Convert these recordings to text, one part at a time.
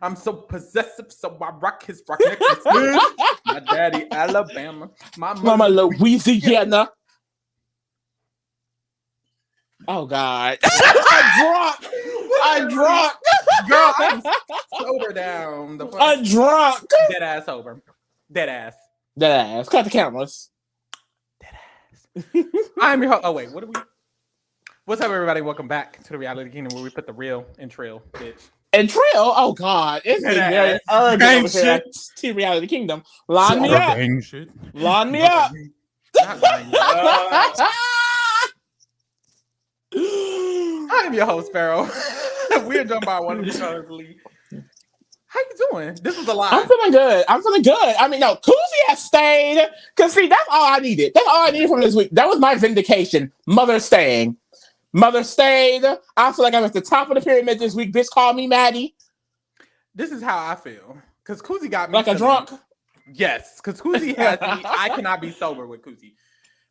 I'm so possessive, so I rock his rock necklace. My daddy, Alabama. My Mama, Louisiana. Oh, God. I'm drunk. Girl, I'm sober down. I'm drunk. Dead ass sober. Dead ass. Cut the cameras. I'm your host. Oh, wait. What's up, everybody? Welcome back to the Reality Kingdom, where we put the real in trail, bitch. And Trill, oh God, it's been very urgent over here to Reality Kingdom. Line me up. Line me up. I'm your host, Pharaoh. We're joined by one of the colorfully. How you doing? This was a lot. I'm feeling good. I mean, no, Kuzie has stayed. Because, see, that's all I needed. That's all I needed from this week. That was my vindication. Mother stayed. I feel like I'm at the top of the pyramid this week. Bitch, call me Maddie. This is how I feel. Because Kuzie got me. Like a drunk? Yes. Because Kuzie has me. I cannot be sober with Kuzie.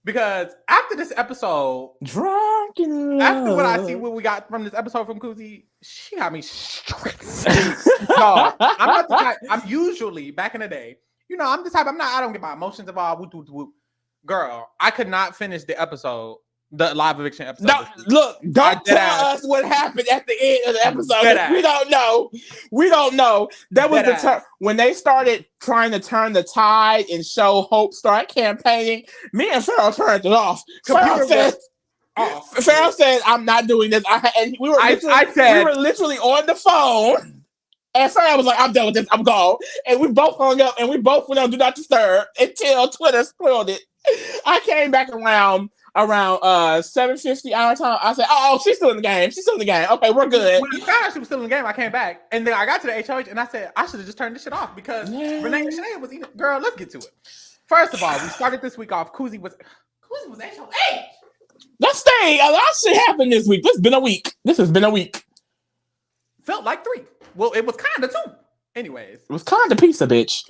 Because after this episode, drunk in love. After what I see, what we got from this episode from Kuzie, she got me straight. No, I'm not the type. I'm usually back in the day. You know, I'm the type. I don't get my emotions involved. Whoop, whoop, whoop. Girl, I could not finish the episode, the live eviction episode. No, look, don't tell us what happened at the end of the episode. We don't know. That was the turn when they started trying to turn the tide and show Hope start campaigning. Me and Pharaoh turned it off. Pharaoh said, "I'm not doing this." We were literally on the phone. And Pharaoh was like, "I'm done with this. I'm gone." And we both hung up and we both went on Do Not Disturb until Twitter spoiled it. I came back around 7:50 our time. I said, "Oh, she's still in the game. Okay, we're good." When I found out she was still in the game, I came back and then I got to the HOH and I said, "I should have just turned this shit off because Renee and Shanaya was eating." Girl, let's get to it. First of all, we started this week off. Kuzie was HOH. Let's stay. A lot of shit happened this week. This has been a week. Felt like 3. Well, it was kind of 2. Anyways. It was kind of pizza, bitch.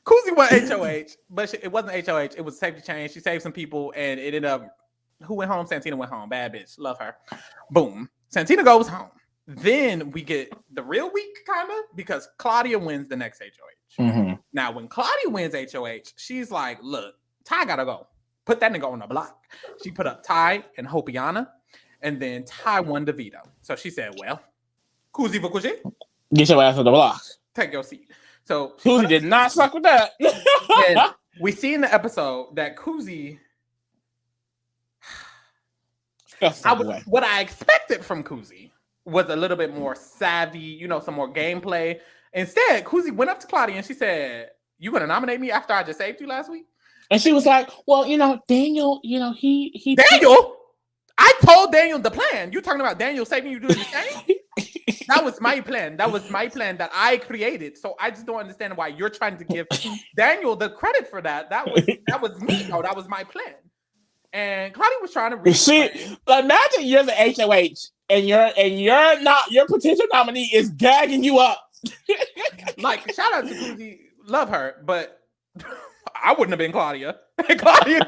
Kuzie went HOH, but it wasn't HOH. It was safety change. She saved some people, and it ended up, who went home? Santina went home. Bad bitch. Love her. Boom. Santina goes home. Then we get the real week, kind of, because Claudia wins the next HOH. Mm-hmm. Now, when Claudia wins HOH, she's like, look, Ty gotta go. Put that nigga on the block. She put up Ty and Hopiana, and then Ty won the veto. So she said, well, Kuzie for Kuzie. Get your ass on the block. Take your seat. So Kuzie did not suck with that. We see in the episode that Kuzie, what I expected from Kuzie was a little bit more savvy, some more gameplay. Instead, Kuzie went up to Claudia and she said, "You gonna nominate me after I just saved you last week?" And she was like, "Well, Daniel, he Daniel? I told Daniel the plan. You talking about Daniel saving you doing the same? That was my plan. That I created. So I just don't understand why you're trying to give Daniel the credit for that. That was me. No, that was my plan." And Claudia was trying to imagine you're the HOH and your potential nominee is gagging you up. Like, shout out to Kuzie, love her, but I wouldn't have been Claudia. Claudia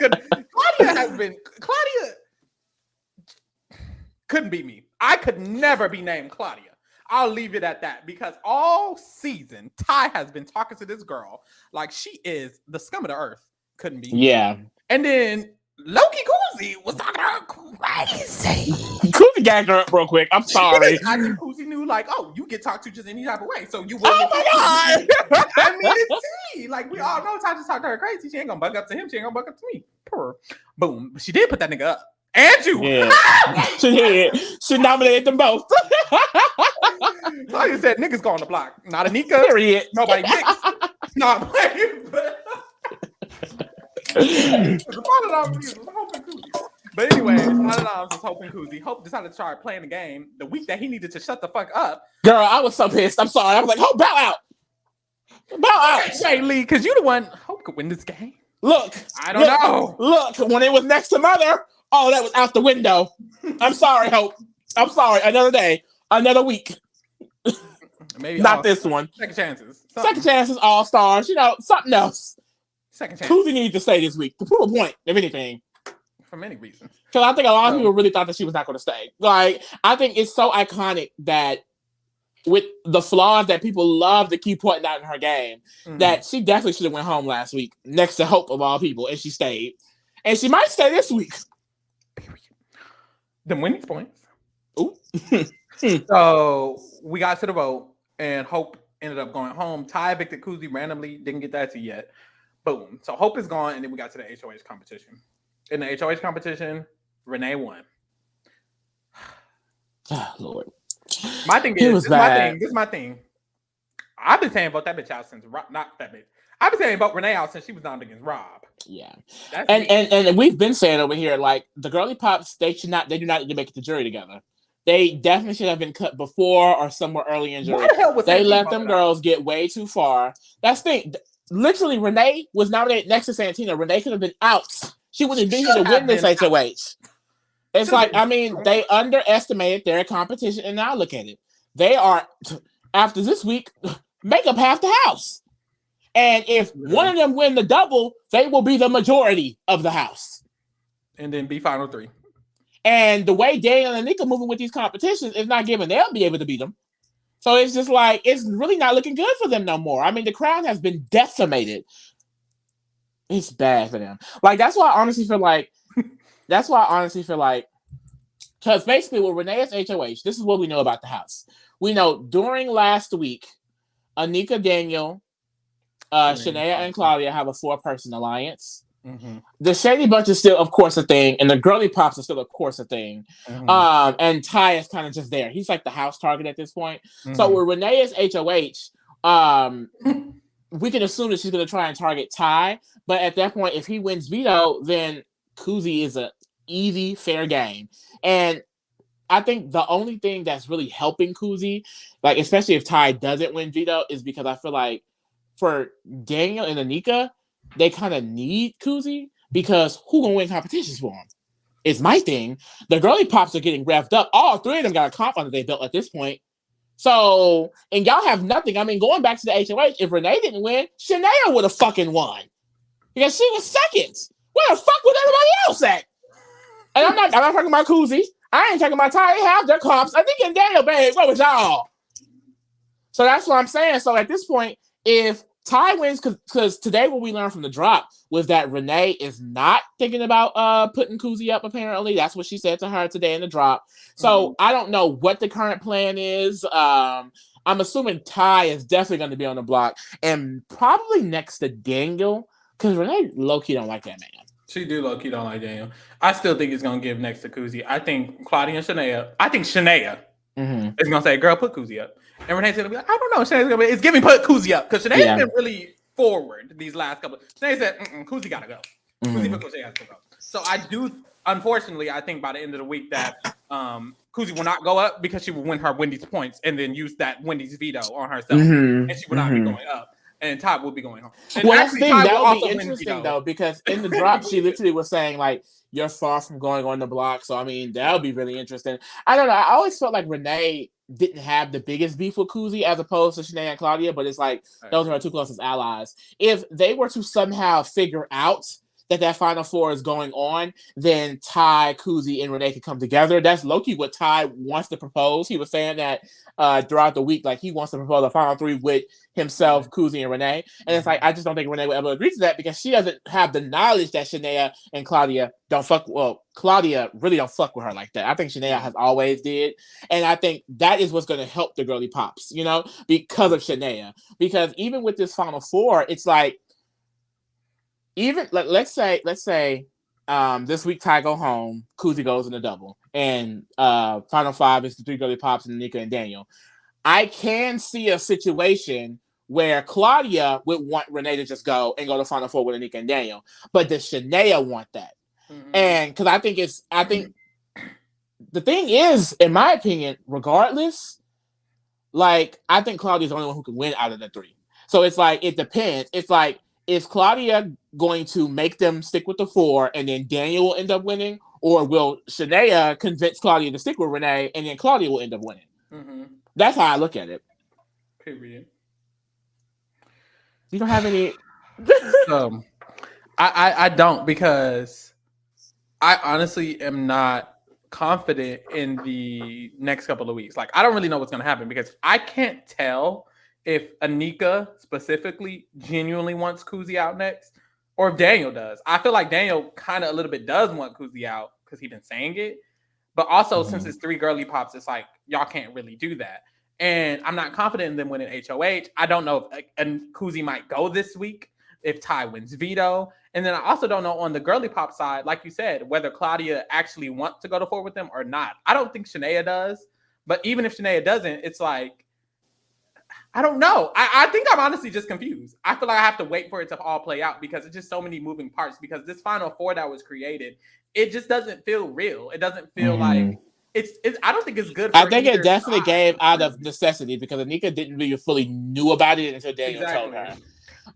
couldn't be me. I could never be named Claudia. I'll leave it at that because all season, Ty has been talking to this girl like she is the scum of the earth. Couldn't be. Yeah. And then Loki Kuzie was talking to her crazy. Kuzie gagged her up real quick. I'm sorry. I think Kuzie knew, like, oh, you get talked to just any type of way. So you will. Oh my God. I mean, it's tea. Like, we all know Ty just talked to her crazy. She ain't gonna buck up to him. She ain't gonna buck up to me. Purr. Boom. But she did put that nigga up. And you. Yeah. She did. She nominated them both. Claudia said niggas go on the block. Not Anika. Period. Nobody mixed. Not playing. But anyway, was hoping Kuzie. Hope decided to start playing the game the week that he needed to shut the fuck up. Girl, I was so pissed. I'm sorry. I was like, Hope, bow out. Bow out. Hey, Lee, because you the one Hope could win this game. Look. I don't know. Look, when it was next to Mother, all that was out the window. I'm sorry, Hope. I'm sorry. Another day. Another week. Maybe not this one. Second chances. Second chances, all-stars. Something else. Second chance. Kuzie needs to stay this week to prove a point, if anything. For many reasons. Because I think a lot of people really thought that she was not going to stay. Like, I think it's so iconic that with the flaws that people love to keep pointing out in her game, that she definitely should have went home last week next to Hope of all people, and she stayed. And she might stay this week. The winning points. Ooh. So we got to the vote, and Hope ended up going home. Ty evicted Kuzie randomly. Didn't get that to yet. Boom. So Hope is gone, and then we got to the HOH competition. In the HOH competition, Renee won. Oh, Lord. My thing is, this is my thing. I've been saying vote that bitch out since, not that bitch. I've been saying vote Renee out since she was down against Rob. Yeah. And we've been saying over here, like, the girly pops, they do not need to make it to jury together. They definitely should have been cut before or somewhere early in jury. They let them girls get way too far. That's the thing. Literally, Renee was nominated next to Santina. Renee could have been out. She wouldn't be here to win this HOH. It's like, I mean, they underestimated their competition, and now look at it. They are, after this week, make up half the house. And if one of them win the double, they will be the majority of the house. And then be final 3. And the way Daniel and Anika moving with these competitions is not given they'll be able to beat them. So it's just like, it's really not looking good for them no more. I mean, the crown has been decimated. It's bad for them. Like, that's why I honestly feel like, because basically with Renee's HOH, this is what we know about the house. We know during last week, Anika, Daniel, Shanaya, and Claudia have a 4-person alliance. Mm-hmm. The Shady Bunch is still, of course, a thing, and the Girly Pops are still, of course, a thing. Mm-hmm. And Ty is kind of just there. He's like the house target at this point. Mm-hmm. So with Renee's HOH, we can assume that she's going to try and target Ty, but at that point, if he wins veto, then Kuzie is an easy, fair game. And I think the only thing that's really helping Kuzie, like especially if Ty doesn't win veto, is because I feel like for Daniel and Anika, they kind of need Kuzie because who gonna win competitions for them? It's my thing. The Girly Pops are getting revved up. All 3 of them got a comp under their belt at this point. So, and y'all have nothing. I mean, going back to the HOH, if Renee didn't win, Shanaya would have fucking won. Because she was second. Where the fuck was everybody else at? And I'm not talking about Kuzie. I ain't talking about Ty. They have their comps. I think in Daniel, babe, what was y'all? So that's what I'm saying. So at this point, if Ty wins, because today what we learned from the drop was that Renee is not thinking about putting Kuzie up, apparently. That's what she said to her today in the drop. So I don't know what the current plan is. I'm assuming Ty is definitely going to be on the block and probably next to Daniel, because Renee low-key don't like that man. She do low-key don't like Daniel. I still think it's going to give next to Kuzie. I think Claudia and Shanaya. I think Shanaya is going to say, girl, put Kuzie up. And Renee's going to be like, I don't know. Shanaya's going to be, it's giving put Kuzie up. Because Shanaya's been really forward these last couple. Shanaya said, Kuzie got to go. Kuzie has to go. So I do, unfortunately, I think by the end of the week that Kuzie will not go up because she will win her Wendy's points and then use that Wendy's veto on herself. And she will not be going up. And Todd will be going home. And well, actually, that would be interesting, though, because in the drop, she literally was saying, like, you're far from going on the block. So, I mean, that would be really interesting. I don't know. I always felt like Renee didn't have the biggest beef with Kuzie as opposed to Shanaya and Claudia, but it's like those are her 2 closest allies. If they were to somehow figure out that Final Four is going on, then Ty, Kuzie, and Renee can come together. That's low-key what Ty wants to propose. He was saying that throughout the week, like he wants to propose a Final 3 with himself, Kuzie, and Renee. And it's like, I just don't think Renee would ever agree to that because she doesn't have the knowledge that Shanaya and Claudia don't fuck. Well, Claudia really don't fuck with her like that. I think Shanaya has always did. And I think that is what's going to help the Girly Pops, you know, because of Shanaya. Because even with this Final Four, it's like, even let's say this week Ty go home, Kuzie goes in a double, and Final 5 is the 3 Girly Pops and Anika and Daniel. I can see a situation where Claudia would want Renee to just go and go to Final 4 with Anika and Daniel, but does Shanaya want that? And because I think the thing is, in my opinion, regardless, like I think Claudia's the only one who can win out of the 3. So it's like it depends. It's like, is Claudia going to make them stick with the 4 and then Daniel will end up winning? Or will Shanaya convince Claudia to stick with Renee and then Claudia will end up winning? That's how I look at it. Period. You don't have any... I don't, because I honestly am not confident in the next couple of weeks. Like, I don't really know what's going to happen because I can't tell if Anika specifically genuinely wants Kuzie out next or if Daniel does. I feel like Daniel kind of a little bit does want Kuzie out because he's been saying it. But also, since it's 3 girly pops, it's like, y'all can't really do that. And I'm not confident in them winning HOH. I don't know if Kuzie might go this week if Ty wins veto. And then I also don't know on the girly pop side, like you said, whether Claudia actually wants to go to 4 with them or not. I don't think Shanaya does. But even if Shanaya doesn't, it's like, I don't know. I think I'm honestly just confused. I feel like I have to wait for it to all play out because it's just so many moving parts. Because this Final Four that was created, it just doesn't feel real. It doesn't feel like it's. I don't think it's good. I think it definitely gave out of necessity because Anika didn't really fully knew about it until Daniel told her.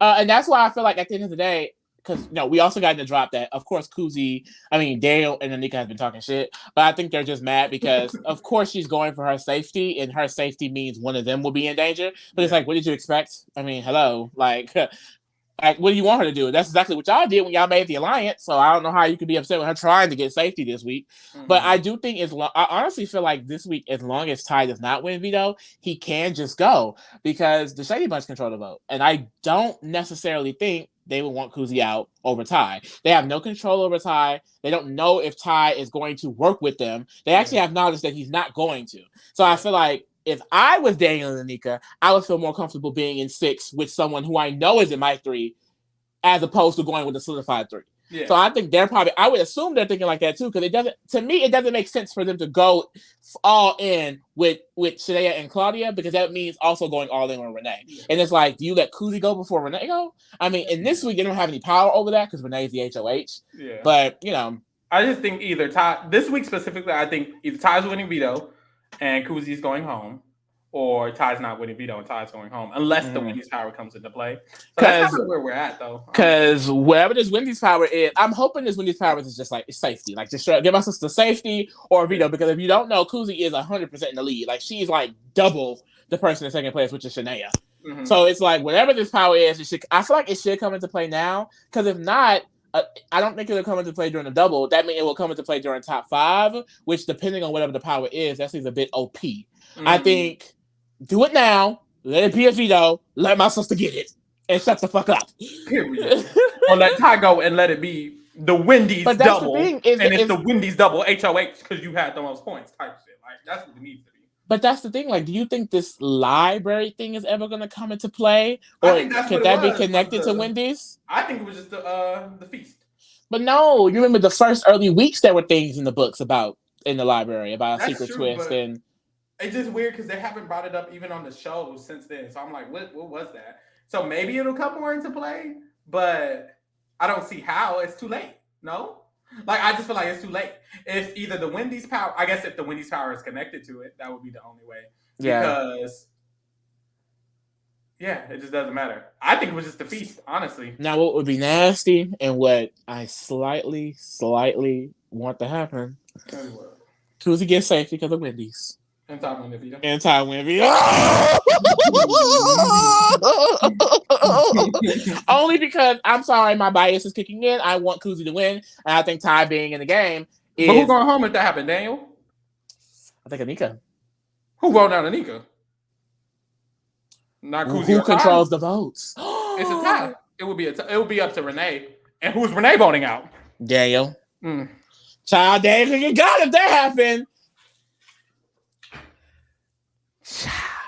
And that's why I feel like at the end of the day, because we also got to drop that. Of course, Daniel and Anika has been talking shit, but I think they're just mad because, of course, she's going for her safety, and her safety means one of them will be in danger. But it's like, what did you expect? I mean, hello, like, what do you want her to do? That's exactly what y'all did when y'all made the alliance. So I don't know how you could be upset with her trying to get safety this week. But I do think I honestly feel like this week, as long as Ty does not win veto, he can just go because the Shady Bunch control the vote, and I don't necessarily think they would want Kuzie out over Ty. They have no control over Ty. They don't know if Ty is going to work with them. They actually have knowledge that he's not going to. So I feel like if I was Daniel and Anika, I would feel more comfortable being in 6 with someone who I know is in my 3 as opposed to going with a solidified 3. Yeah. So I think I would assume they're thinking like that too, because it doesn't make sense for them to go all in with Shanaya and Claudia, because that means also going all in on Renee. Yeah. And it's like, do you let Kuzie go before Renee go? I mean, in this week, they don't have any power over that because Renee is the HOH. Yeah. But, I just think either Ty, this week specifically, I think either Ty's winning veto and Kuzie's going home, or Ty's not winning veto and Ty's going home, unless the Wendy's power comes into play. So that's not where we're at, though. Because wherever this Wendy's power is, I'm hoping this Wendy's power is just like safety. Like, just give us the safety or veto. Because if you don't know, Kuzie is 100% in the lead. Like, she's like double the person in second place, which is Shanaya. Mm-hmm. So it's like, whatever this power is, I feel like it should come into play now. Because if not, I don't think it'll come into play during the double. That means it will come into play during top 5, which, depending on whatever the power is, that seems a bit OP. Mm-hmm. I think, do it now, let it be a veto, let my sister get it, and shut the fuck up. Period. Or let Ty go and let it be the Wendy's double. It's the Wendy's double HOH because you had the most points type shit. Like, that's what it needs to be. But that's the thing. Like, do you think this library thing is ever going to come into play? Or could that be connected to Wendy's? I think it was just the feast. But no, you remember the first early weeks there were things in the books in the library about a secret twist. And it's just weird because they haven't brought it up even on the show since then. So I'm like, what was that? So maybe it'll come more into play, but I don't see how. It's too late. No? Like, I just feel like it's too late. It's either the Wendy's power. I guess if the Wendy's power is connected to it, that would be the only way. Yeah. Because, it just doesn't matter. I think it was just the feast, honestly. Now, what would be nasty and what I slightly want to happen, Kuzie gets safety because of Wendy's. And Ty win veto. Only because, I'm sorry, my bias is kicking in. I want Kuzie to win, and I think Ty being in the game is... But who's going home if that happened, Daniel? I think Anika. Who voted out Anika? Not Kuzie. Who controls the votes? It's a tie. It would be up to Renee. And who's Renee voting out? Daniel. Child, Daniel, you got it. That happened.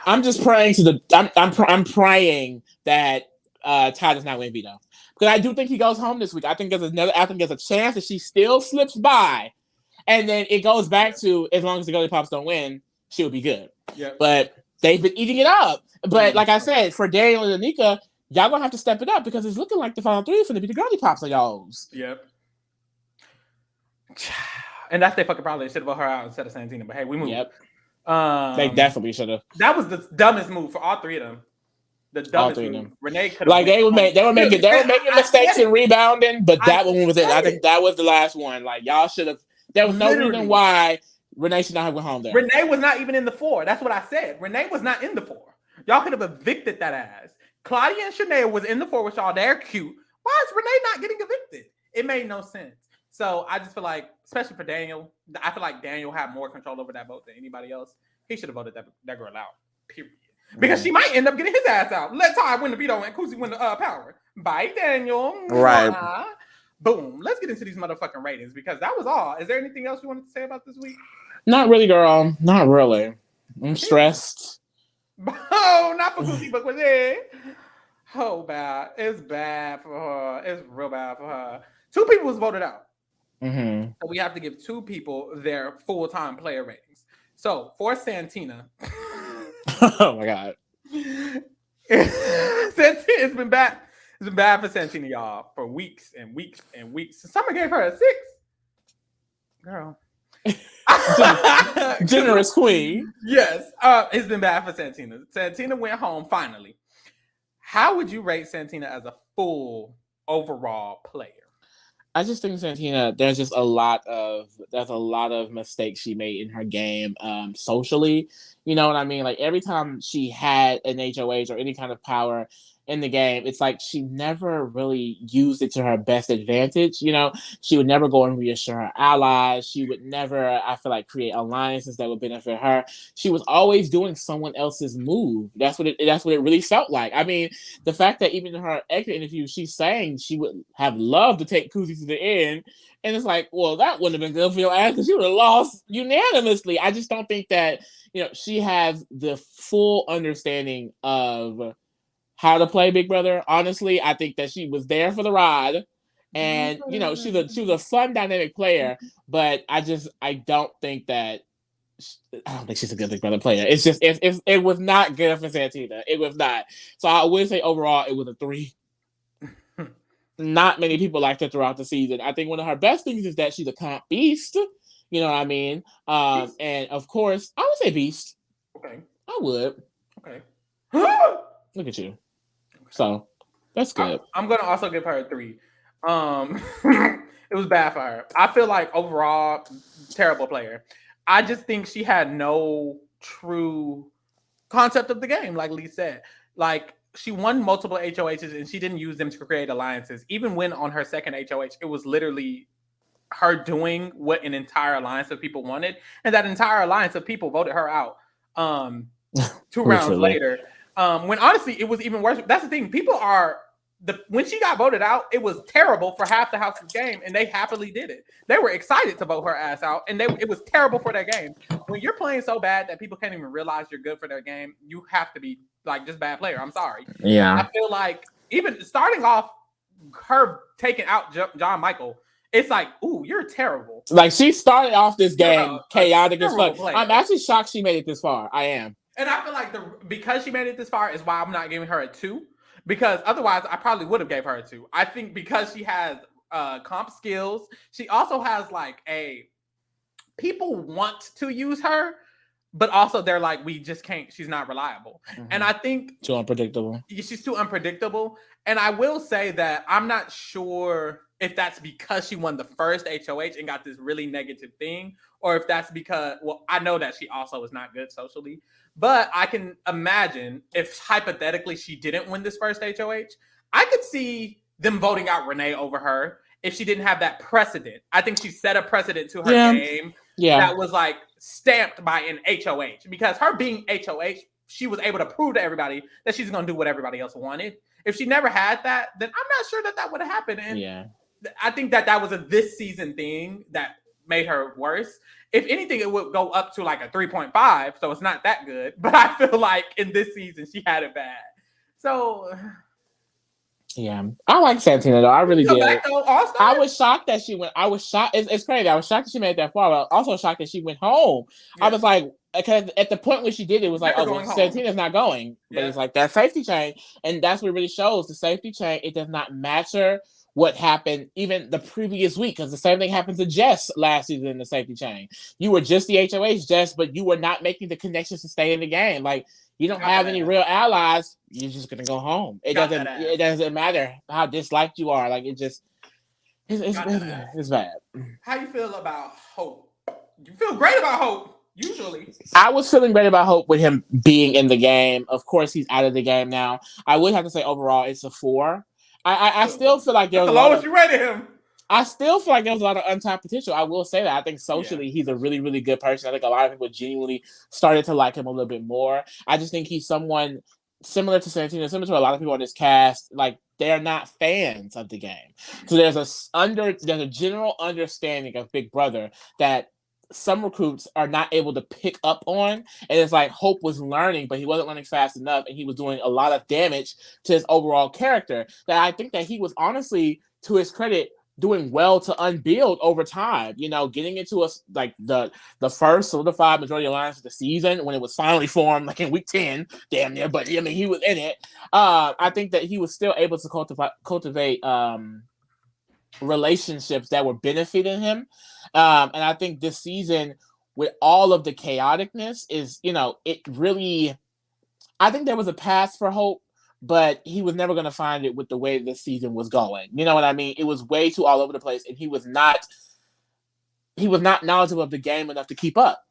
I'm just praying I'm praying that Ty does not win veto, because I do think he goes home this week. I think there's a chance that she still slips by, and then it goes back to, as long as the girly pops don't win, she'll be good. Yep. But they've been eating it up. But like I said, for Daniel and Anika, y'all gonna have to step it up because it's looking like the final 3 is gonna be the girly pops of y'all's. Yep. And that's their fucking problem. They should have voted her out instead of Santina. But hey, we moved. Yep. They definitely should have. That was the dumbest move for all 3 of them. The dumbest move. Renee could have. Like, they were making mistakes and rebounding, but that one was it. I think that was the last one. Like, y'all should have. There was no reason why Renee should not have went home there. Renee was not even in the 4. That's what I said. Renee was not in the 4. Y'all could have evicted that ass. Claudia and Shanaya was in the 4 with y'all. They're cute. Why is Renee not getting evicted? It made no sense. So I just feel like, especially for Daniel, I feel like Daniel had more control over that vote than anybody else. He should have voted that girl out. Period. Because she might end up getting his ass out. Let Ty win the veto and Kuzie win the power. Bye, Daniel. Right. Mwah. Boom. Let's get into these motherfucking ratings because that was all. Is there anything else you wanted to say about this week? Not really, girl. Not really. I'm stressed. Oh, not for Kuzie, but Kuzie. Oh, bad. It's bad for her. It's real bad for her. 2 people was voted out. Mm-hmm. So we have to give 2 people their full-time player ratings. So for Santina. Oh my God. Santina, it's been bad. It's been bad for Santina, y'all, for weeks and weeks and weeks. Summer gave her a 6. Girl. Generous queen. Yes. It's been bad for Santina. Santina went home finally. How would you rate Santina as a full overall player? I just think Santina, there's a lot of mistakes she made in her game socially. You know what I mean? Like every time she had an HOH or any kind of power in the game, it's like she never really used it to her best advantage. You know, she would never go and reassure her allies. She would never, I feel like, create alliances that would benefit her. She was always doing someone else's move. That's what it really felt like. I mean, the fact that even in her exit interview, she's saying she would have loved to take Kuzie to the end. And it's like, well, that wouldn't have been good for your ass because you would have lost unanimously. I just don't think that, she has the full understanding of how to play Big Brother. Honestly, I think that she was there for the ride. And, she was a fun, dynamic player. But I don't think she's a good Big Brother player. It's just, it was not good for Santina. It was not. So I would say overall, it was a 3. Not many people liked her throughout the season. I think one of her best things is that she's a comp beast. You know what I mean? And of course, I would say beast. Okay. I would. Okay. Look at you. So that's good. I'm gonna also give her a 3. It was bad for her. I feel like overall, terrible player. I just think she had no true concept of the game, like Lee said. Like she won multiple HOHs and she didn't use them to create alliances. Even when on her second HOH, it was literally her doing what an entire alliance of people wanted, and that entire alliance of people voted her out 2 rounds later. When honestly it was even worse. That's the thing. People when she got voted out, it was terrible for half the house's game, and they happily did it. They were excited to vote her ass out, and it was terrible for their game. When you're playing so bad that people can't even realize you're good for their game, you have to be like just bad player. I'm sorry. Yeah. I feel like even starting off, her taking out John Michael, it's like, ooh, you're terrible. Like she started off this game chaotic as fuck. I'm actually shocked she made it this far. I am. And I feel like because she made it this far is why I'm not giving her a 2. Because otherwise, I probably would have gave her a 2. I think because she has comp skills, she also has like people want to use her, but also they're like, we just can't. She's not reliable, and I think too unpredictable. She's too unpredictable, and I will say that I'm not sure if that's because she won the first HOH and got this really negative thing, or if that's because, well, I know that she also is not good socially, but I can imagine if hypothetically she didn't win this first HOH, I could see them voting out Renee over her if she didn't have that precedent. I think she set a precedent to her game that was like stamped by an HOH, because her being HOH, she was able to prove to everybody that she's going to do what everybody else wanted. If she never had that, then I'm not sure that would have happened. And I think that was a this season thing that made her worse. If anything, it would go up to like a 3.5, so it's not that good. But I feel like in this season, she had it bad. So, yeah, I like Santina though. I really did. I was shocked that she went. I was shocked. It's crazy. I was shocked that she made it that far, but also shocked that she went home. Yeah. I was like, because at the point when she did it, was like, Santina's not going. But it's like that safety chain, and that's what it really shows. The safety chain, it does not matter what happened even the previous week, because the same thing happened to Jess last season in the safety chain. You were just the HOH, Jess, but you were not making the connections to stay in the game. Like, you don't have any real allies. You're just gonna go home. It doesn't matter how disliked you are. Like, it's bad. How you feel about Hope? You feel great about Hope. Usually, I was feeling great about Hope with him being in the game. Of course, he's out of the game now. I would have to say overall, it's a 4. I still feel like there was the lowest you rated him. I still feel like there was a lot of untapped potential. I will say that. I think socially he's a really, really good person. I think a lot of people genuinely started to like him a little bit more. I just think he's someone similar to Santina, similar to a lot of people on this cast. Like, they're not fans of the game. So there's a general understanding of Big Brother that some recruits are not able to pick up on. And it's like Hope was learning, but he wasn't learning fast enough, and he was doing a lot of damage to his overall character. That I think that he was honestly, to his credit, doing well to unbuild over time, getting into the first solidified majority alliance of the season when it was finally formed, like in week 10, damn near, but I mean, he was in it. I think that he was still able to cultivate relationships that were benefiting him. And I think this season, with all of the chaoticness, is, it really, I think there was a path for Hope, but he was never going to find it with the way this season was going. You know what I mean? It was way too all over the place, and he was not knowledgeable of the game enough to keep up.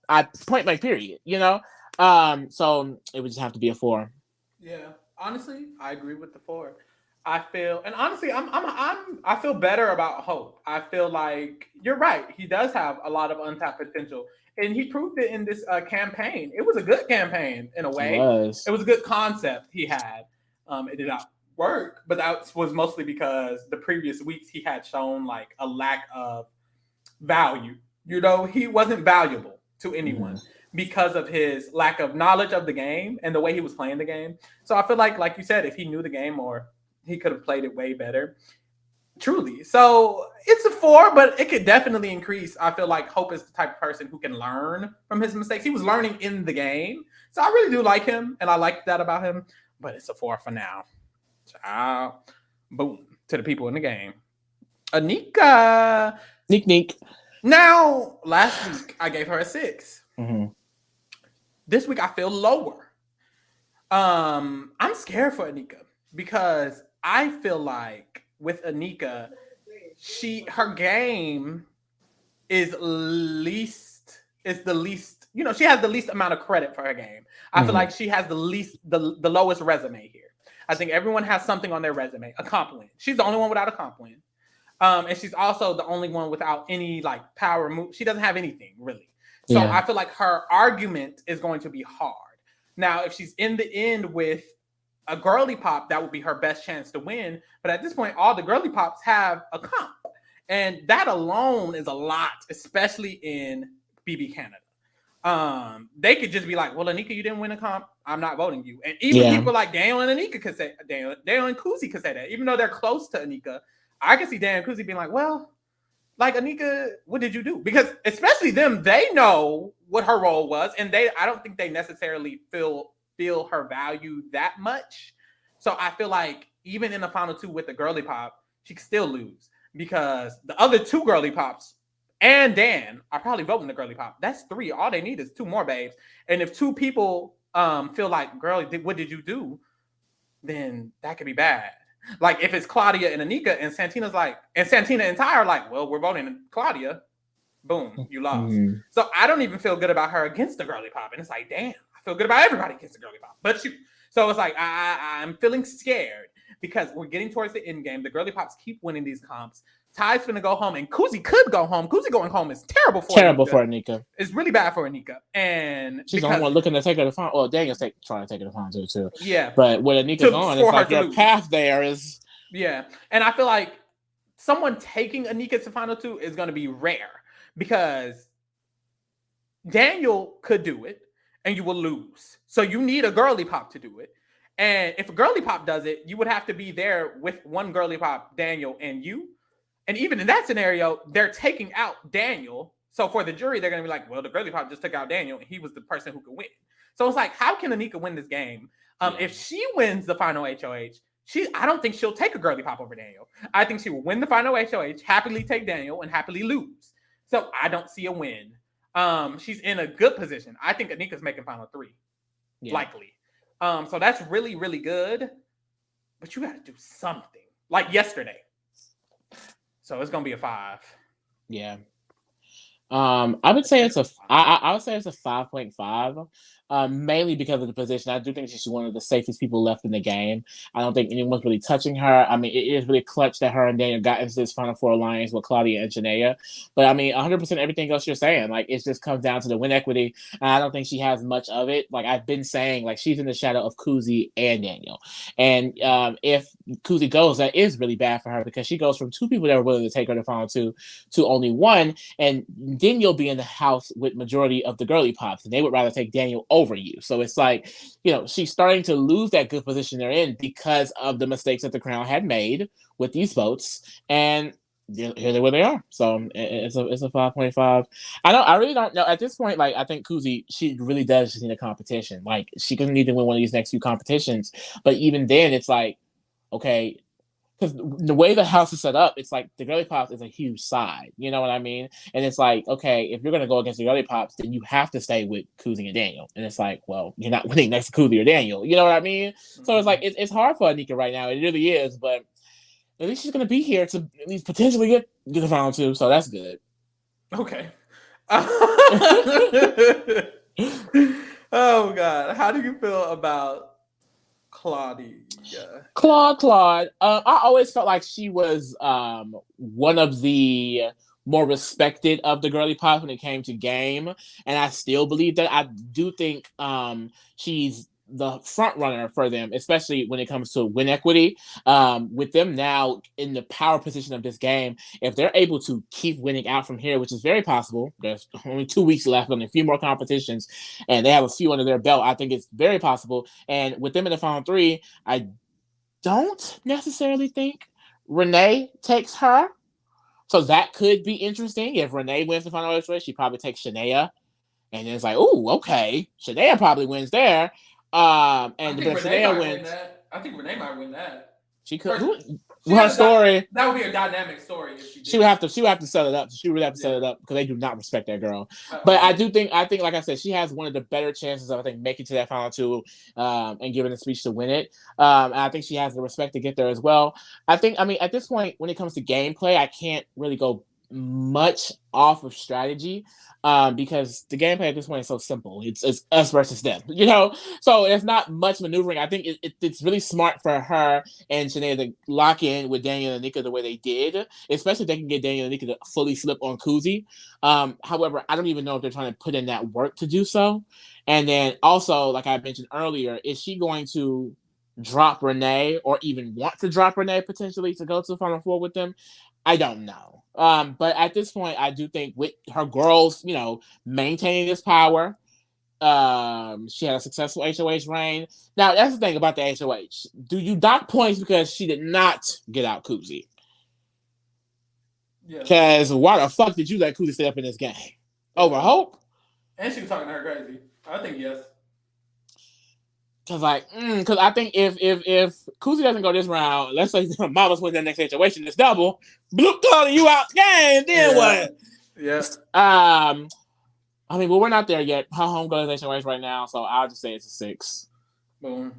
Point blank period. So it would just have to be a 4. Yeah, honestly, I agree with the 4. I feel, and honestly, I feel better about Hope. I feel like you're right. He does have a lot of untapped potential, and he proved it in this campaign. It was a good campaign in a way. It was a good concept he had. It did not work, but that was mostly because the previous weeks he had shown like a lack of value. He wasn't valuable to anyone because of his lack of knowledge of the game and the way he was playing the game. So I feel like you said, if he knew the game more, he could have played it way better. Truly. So it's a 4, but it could definitely increase. I feel like Hope is the type of person who can learn from his mistakes. He was learning in the game. So I really do like him, and I like that about him. But it's a 4 for now. Ciao. Boom. To the people in the game. Anika. Neek. Now, last week, I gave her a 6. Mm-hmm. This week, I feel lower. I'm scared for Anika because I feel like with Anika, her game is the least, she has the least amount of credit for her game. I feel like she has the lowest resume here. I think everyone has something on their resume, a comp win. She's the only one without a comp win. And she's also the only one without any like power move. She doesn't have anything really. So I feel like her argument is going to be hard. Now, if she's in the end with a girly pop, that would be her best chance to win. But at this point, all the girly pops have a comp. And that alone is a lot, especially in BB Canada. They could just be like, well, Anika, you didn't win a comp. I'm not voting you. And even people like Daniel and Anika could say, Daniel and Kuzie could say that. Even though they're close to Anika, I can see Daniel and Kuzie being like, well, like, Anika, what did you do? Because especially them, they know what her role was. And I don't think they necessarily feel her value that much. So I feel like even in the final 2 with the girly pop, she could still lose. Because the other 2 girly pops and Dan are probably voting the girly pop. That's 3. All they need is 2 more babes. And if 2 people feel like, girl, what did you do? Then that could be bad. Like if it's Claudia and Anika and Santina's like, and Santina and Ty are like, well, we're voting Claudia. Boom, you lost. So I don't even feel good about her against the girly pop. And it's like, damn, I feel good about everybody against the girly pop. But you. So it's like, I'm feeling scared because we're getting towards the end game. The girly pops keep winning these comps. Ty's gonna go home, and Kuzie could go home. Kuzie going home is terrible for Anika. It's really bad for Anika, and she's the only one looking to take her to final. Well, Daniel's trying to take her to final too. Yeah, but with Anika gone, it's like your path there is. Yeah, and I feel like someone taking Anika to final 2 is going to be rare because Daniel could do it, and you will lose. So you need a girly pop to do it. And if a girly pop does it, you would have to be there with one girly pop, Daniel, and you. And even in that scenario, they're taking out Daniel. So for the jury, they're going to be like, well, the girly pop just took out Daniel, and he was the person who could win. So it's like, how can Anika win this game? If she wins the final HOH, I don't think she'll take a girly pop over Daniel. I think she will win the final HOH, happily take Daniel, and happily lose. So I don't see a win. She's in a good position. I think Anika's making final 3, likely. So that's really, really good. But you got to do something. Like yesterday. So it's gonna be a 5. Yeah. I would say it's a 5.5. mainly because of the position. I do think she's one of the safest people left in the game. I don't think anyone's really touching her. I mean, it is really clutch that her and Daniel got into this Final Four alliance with Claudia and Shanaya. But I mean, 100% everything else you're saying, like, it just comes down to the win equity. And I don't think she has much of it. Like I've been saying, like, she's in the shadow of Kuzie and Daniel. And if Kuzie goes, that is really bad for her because she goes from two people that were willing to take her to Final Two to only one. And then you'll be in the house with majority of the girly pops, and they would rather take Daniel over you. So it's like, she's starting to lose that good position they're in because of the mistakes that the Crown had made with these votes. And here they're where they are. So it's a 5.5. I really don't know at this point. Like, I think Kuzie, she really does just need a competition. Like, she doesn't need to win one of these next few competitions. But even then, it's like, okay, because the way the house is set up, it's like the girly pops is a huge side. You know what I mean? And it's like, okay, if you're gonna go against the girly pops, then you have to stay with Kuzie and Daniel. And it's like, well, you're not winning next to Kuzie or Daniel. You know what I mean? Mm-hmm. So it's like it's hard for Anika right now. It really is, but at least she's gonna be here to at least potentially get the Final Two. So that's good. Okay. Oh God, how do you feel about Claudia? Claude. I always felt like she was one of the more respected of the girly pops when it came to game, and I still believe that. I do think she's the front runner for them, especially when it comes to win equity. With them now in the power position of this game, if they're able to keep winning out from here, which is very possible, there's only 2 weeks left on a few more competitions, and they have a few under their belt. I think it's very possible. And with them in the final three, I don't necessarily think Renee takes her. So that could be interesting. If Renee wins the final race, she probably takes Shanaya. And then it's like, oh, okay. Shanaya probably wins there. And because Shanaya wins. I think Renee might win that. She could. Her story. That would be a dynamic story if she did. She would have to set it up. She would have to set it up because they do not respect that girl. But I think, like I said, she has one of the better chances of, I think, making to that final two and giving a speech to win it. And I think she has the respect to get there as well. I mean, at this point, when it comes to gameplay, I can't really go much off of strategy because the gameplay at this point is so simple. It's us versus them, so there's not much maneuvering. I think it's really smart for her and Shanaya to lock in with Daniel and Anika the way they did, especially if they can get Daniel and Anika to fully slip on Kuzie. However, I don't even know if they're trying to put in that work to do so. And then also, like I mentioned earlier, is she going to drop Renee or even want to drop Renee potentially to go to the Final Four with them? I don't know. But at this point, I do think with her girls, maintaining this power, she had a successful HOH reign. Now, that's the thing about the HOH. Do you dock points because she did not get out Kuzie? Because why the fuck did you let Kuzie stay up in this game? Over Hope? And she was talking to her crazy. I think yes. Because I think if Kuzie doesn't go this round, let's say Mama's wins that next situation, it's double. Blue Claudia, you out the game. Then what? Yeah. I mean, well, we're not there yet. Her home goes HOH right now, so I'll just say it's a 6. Boom.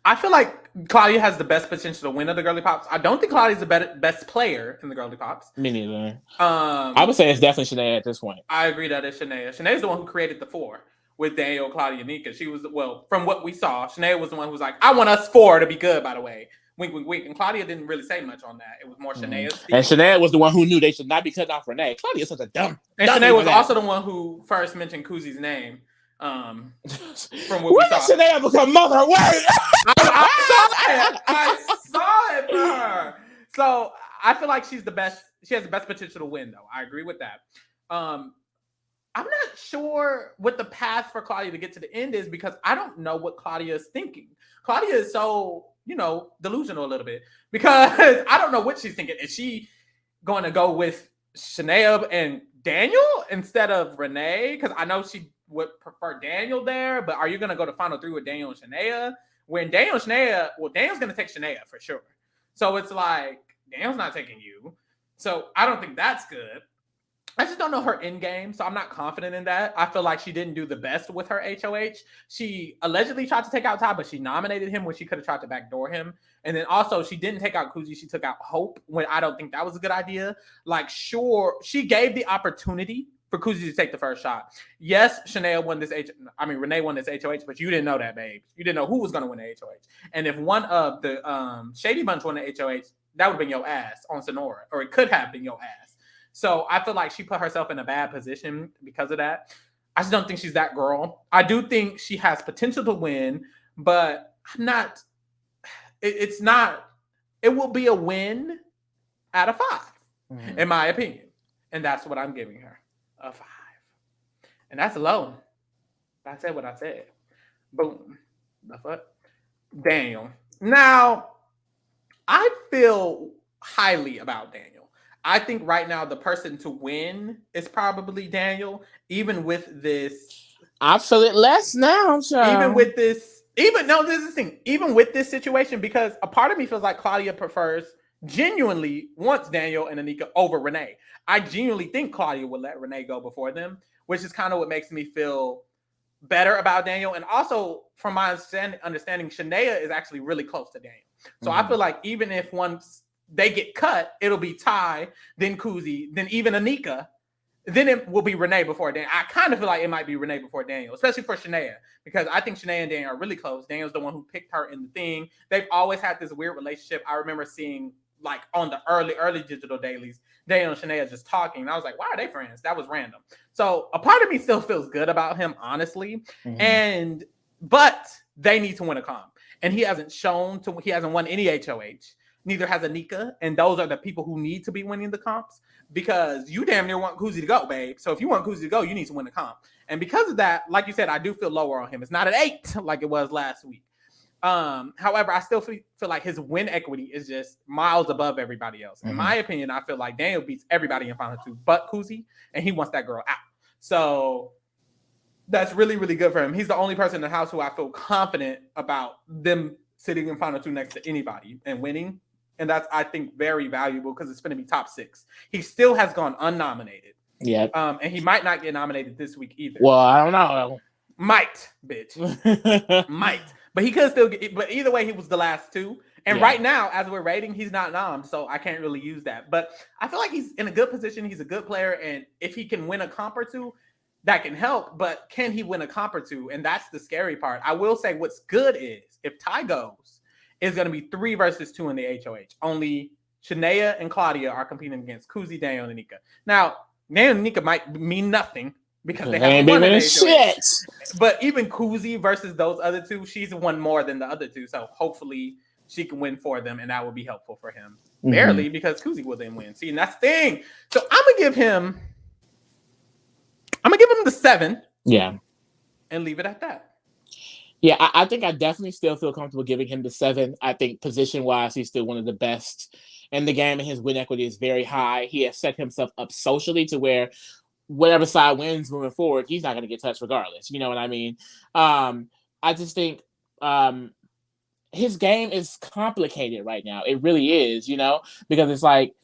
I feel like Claudia has the best potential to win of the girly pops. I don't think Claudia's the best player in the girly pops. Me neither. I would say it's definitely Shanaya at this point. I agree that it's Shanaya. Shanaya's the one who created the 4 with Daniel, Claudia, Anika. She was, from what we saw, Shanaya was the one who was like, I want us 4 to be good, by the way. Wink, wink, wink. And Claudia didn't really say much on that. It was more Shanaya's. And Shanaya was the one who knew they should not be cutting off Renee. Claudia's such a dumb. And Shanaya was also the one who first mentioned Kuzie's name. From what we saw. When did Shanaya become mother? Wait! I saw it for her. So I feel like she's the best. She has the best potential to win, though. I agree with that. I'm not sure what the path for Claudia to get to the end is because I don't know what Claudia is thinking. Claudia is so, delusional a little bit because I don't know what she's thinking. Is she going to go with Shanaya and Daniel instead of Renee? Because I know she would prefer Daniel there, but are you going to go to final 3 with Daniel and Shanaya? When Daniel and Shanaya, Daniel's going to take Shanaya for sure. So it's like, Daniel's not taking you. So I don't think that's good. I just don't know her end game, so I'm not confident in that. I feel like she didn't do the best with her HOH. She allegedly tried to take out Ty, but she nominated him when she could have tried to backdoor him. And then also, she didn't take out Kuzie. She took out Hope when I don't think that was a good idea. Like, sure, she gave the opportunity for Kuzie to take the first shot. Yes, Renee won this HOH, but you didn't know that, babe. You didn't know who was going to win the HOH. And if one of the Shady Bunch won the HOH, that would have been your ass on Sonora, or it could have been your ass. So I feel like she put herself in a bad position because of that. I just don't think she's that girl. I do think she has potential to win, but I'm not. It's not. It will be a win out of 5, in my opinion, and that's what I'm giving her, a 5, and that's low. I said what I said. Boom. The fuck, Daniel. Now, I feel highly about Daniel. I think right now the person to win is probably Daniel, even with this. I feel it less now, child. Even with this, this is the thing. Even with this situation, because a part of me feels like Claudia genuinely wants Daniel and Anika over Renee. I genuinely think Claudia would let Renee go before them, which is kind of what makes me feel better about Daniel. And also, from my understanding, Shanaya is actually really close to Daniel. So I feel like even if once they get cut, it'll be Ty, then Kuzie, then even Anika. Then it will be Renee before Daniel. I kind of feel like it might be Renee before Daniel, especially for Shanaya, because I think Shanaya and Daniel are really close. Daniel's the one who picked her in the thing. They've always had this weird relationship. I remember seeing, like, on the early digital dailies, Daniel and Shanaya just talking. And I was like, why are they friends? That was random. So a part of me still feels good about him, honestly. But they need to win a comp. And he hasn't won any HOH. Neither has Anika, and those are the people who need to be winning the comps, because you damn near want Kuzie to go, babe. So if you want Kuzie to go, you need to win the comp. And because of that, like you said, I do feel lower on him. It's not an 8 like it was last week. However, I still feel like his win equity is just miles above everybody else. In my opinion, I feel like Daniel beats everybody in Final 2 but Kuzie, and he wants that girl out. So that's really, really good for him. He's the only person in the house who I feel confident about them sitting in Final 2 next to anybody and winning. And that's, I think, very valuable because it's going to be top 6. He still has gone unnominated. Yeah. And he might not get nominated this week either. Well, I don't know. Might, bitch. Might. But he could still get, but either way, he was the last 2. And right now, as we're rating, he's not nommed. So I can't really use that. But I feel like he's in a good position. He's a good player. And if he can win a comp or 2, that can help. But can he win a comp or 2? And that's the scary part. I will say what's good is if Ty goes, it's going to be 3 versus 2 in the HOH. Only Shanaya and Claudia are competing against Kuzie, Daniel, and Anika. Now, Daniel and Anika might mean nothing because they haven't won an HOH. Shit. But even Kuzie versus those other 2, she's won more than the other 2. So hopefully she can win for them, and that will be helpful for him. Barely, because Kuzie will then win. See, and that's the thing. So I'm going to give him the 7. Yeah. And leave it at that. Yeah, I think I definitely still feel comfortable giving him the 7. I think position-wise, he's still one of the best in the game, and his win equity is very high. He has set himself up socially to where whatever side wins moving forward, he's not going to get touched regardless. You know what I mean? I just think his game is complicated right now. It really is, because it's like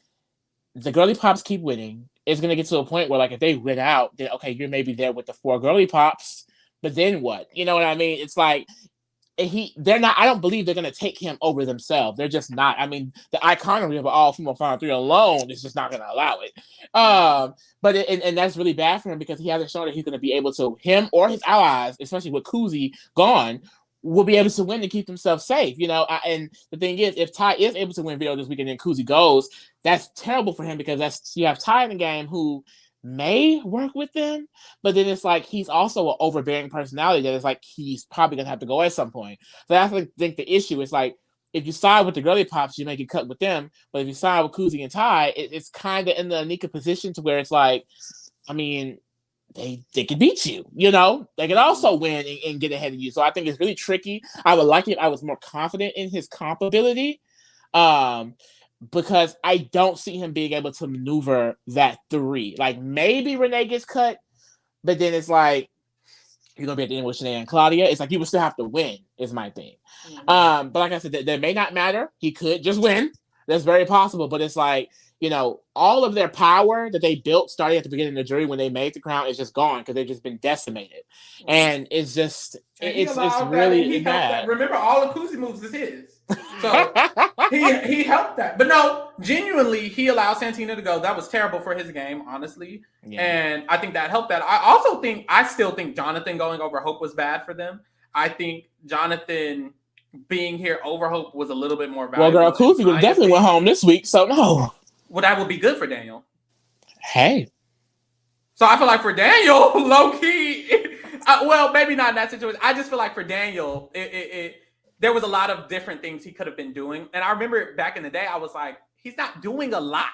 the girly pops keep winning. It's going to get to a point where, like, if they win out, then, okay, you're maybe there with the 4 girly pops. But then what? You know what I mean? It's like they're not. I don't believe they're gonna take him over themselves. They're just not. I mean, the iconology of all female Final 3 alone is just not gonna allow it. But that's really bad for him because he hasn't shown that he's gonna be able to. Him or his allies, especially with Kuzie gone, will be able to win to keep themselves safe. And the thing is, if Ty is able to win video this weekend and Kuzie goes, that's terrible for him because you have Ty in the game who may work with them, but then it's like he's also an overbearing personality that is like he's probably gonna have to go at some point. So I think the issue is like if you side with the girly pops, you may get cut with them, but if you side with Kuzie and Ty, it's kind of in the Anika position to where it's like, I mean, they could beat you, they could also win and get ahead of you. So I think it's really tricky. I would like it. I was more confident in his comp ability. Because I don't see him being able to maneuver that 3. Like, maybe Renee gets cut, but then it's like, you're going to be at the end with Shanaya and Claudia. It's like, you will still have to win, is my thing. But like I said, that may not matter. He could just win. That's very possible. But it's like, all of their power that they built starting at the beginning of the jury when they made the crown is just gone because they've just been decimated. And it's just, And he it's allowed that, and he really helped that. bad. Remember, all the Kuzie moves is his. So he helped that. But no, genuinely, he allowed Santina to go. That was terrible for his game, honestly. Yeah. And I think that helped that. I still think Jonathan going over Hope was bad for them. I think Jonathan being here over Hope was a little bit more valuable. Well, girl, Kuzie would definitely went home this week, so no. Well, that would be good for Daniel. Hey. So I feel like for Daniel, low key, well, maybe not in that situation. I just feel like for Daniel, there was a lot of different things he could have been doing. And I remember back in the day, I was like, he's not doing a lot,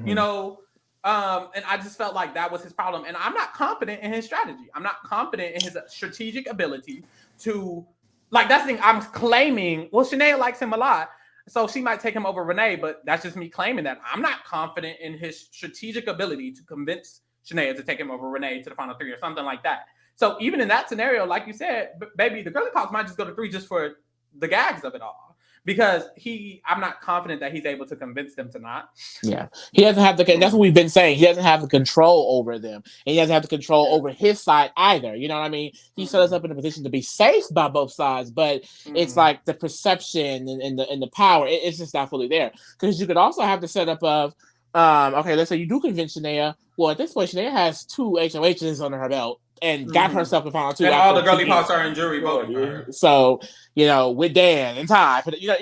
you know? And I just felt like that was his problem. And I'm not confident in his strategy. I'm not confident in his strategic ability to, like, that's the thing I'm claiming. Well, Shanaya likes him a lot, so she might take him over Renee, but that's just me claiming that. I'm not confident in his strategic ability to convince Shanaya to take him over Renee to the final 3 or something like that. So even in that scenario, like you said, baby, the girly pops might just go to 3 just for the gags of it all. Because I'm not confident that he's able to convince them to not. Yeah. He doesn't have that's what we've been saying. He doesn't have the control over them. And he doesn't have the control over his side either. You know what I mean? He set us up in a position to be safe by both sides, but it's like the perception and the power, it's just not fully there. Because you could also have the setup of, okay, let's say you do convince Shanaya. Well, at this point, Shanaya has 2 HOHs under her belt and got herself a final 2. And all the girly pops are in jury voting for her. So, you know, with Dan and Ty, but you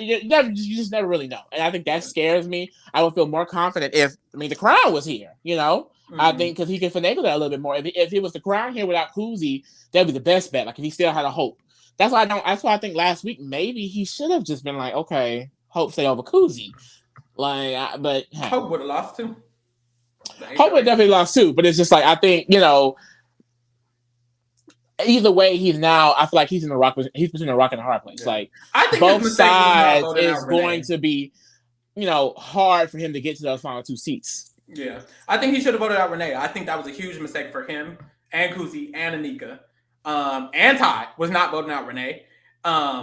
just never really know. And I think that scares me. I would feel more confident if, the Crown was here, you know? I think because he can finagle that a little bit more. If it was the Crown here without Kuzie, that'd be the best bet. Like if he still had a Hope. That's why I think last week maybe he should have just been like, okay, Hope stay over Kuzie. But hey. Hope would have lost too. Hope would definitely lost too. But it's just like I think either way, I feel like he's in the rock. He's between a rock and a hard place. Yeah. Like I think both sides is going to be, hard for him to get to those final 2 seats. Yeah, I think he should have voted out Renee. I think that was a huge mistake for him and Kuzie and Anika. And Ty was not voting out Renee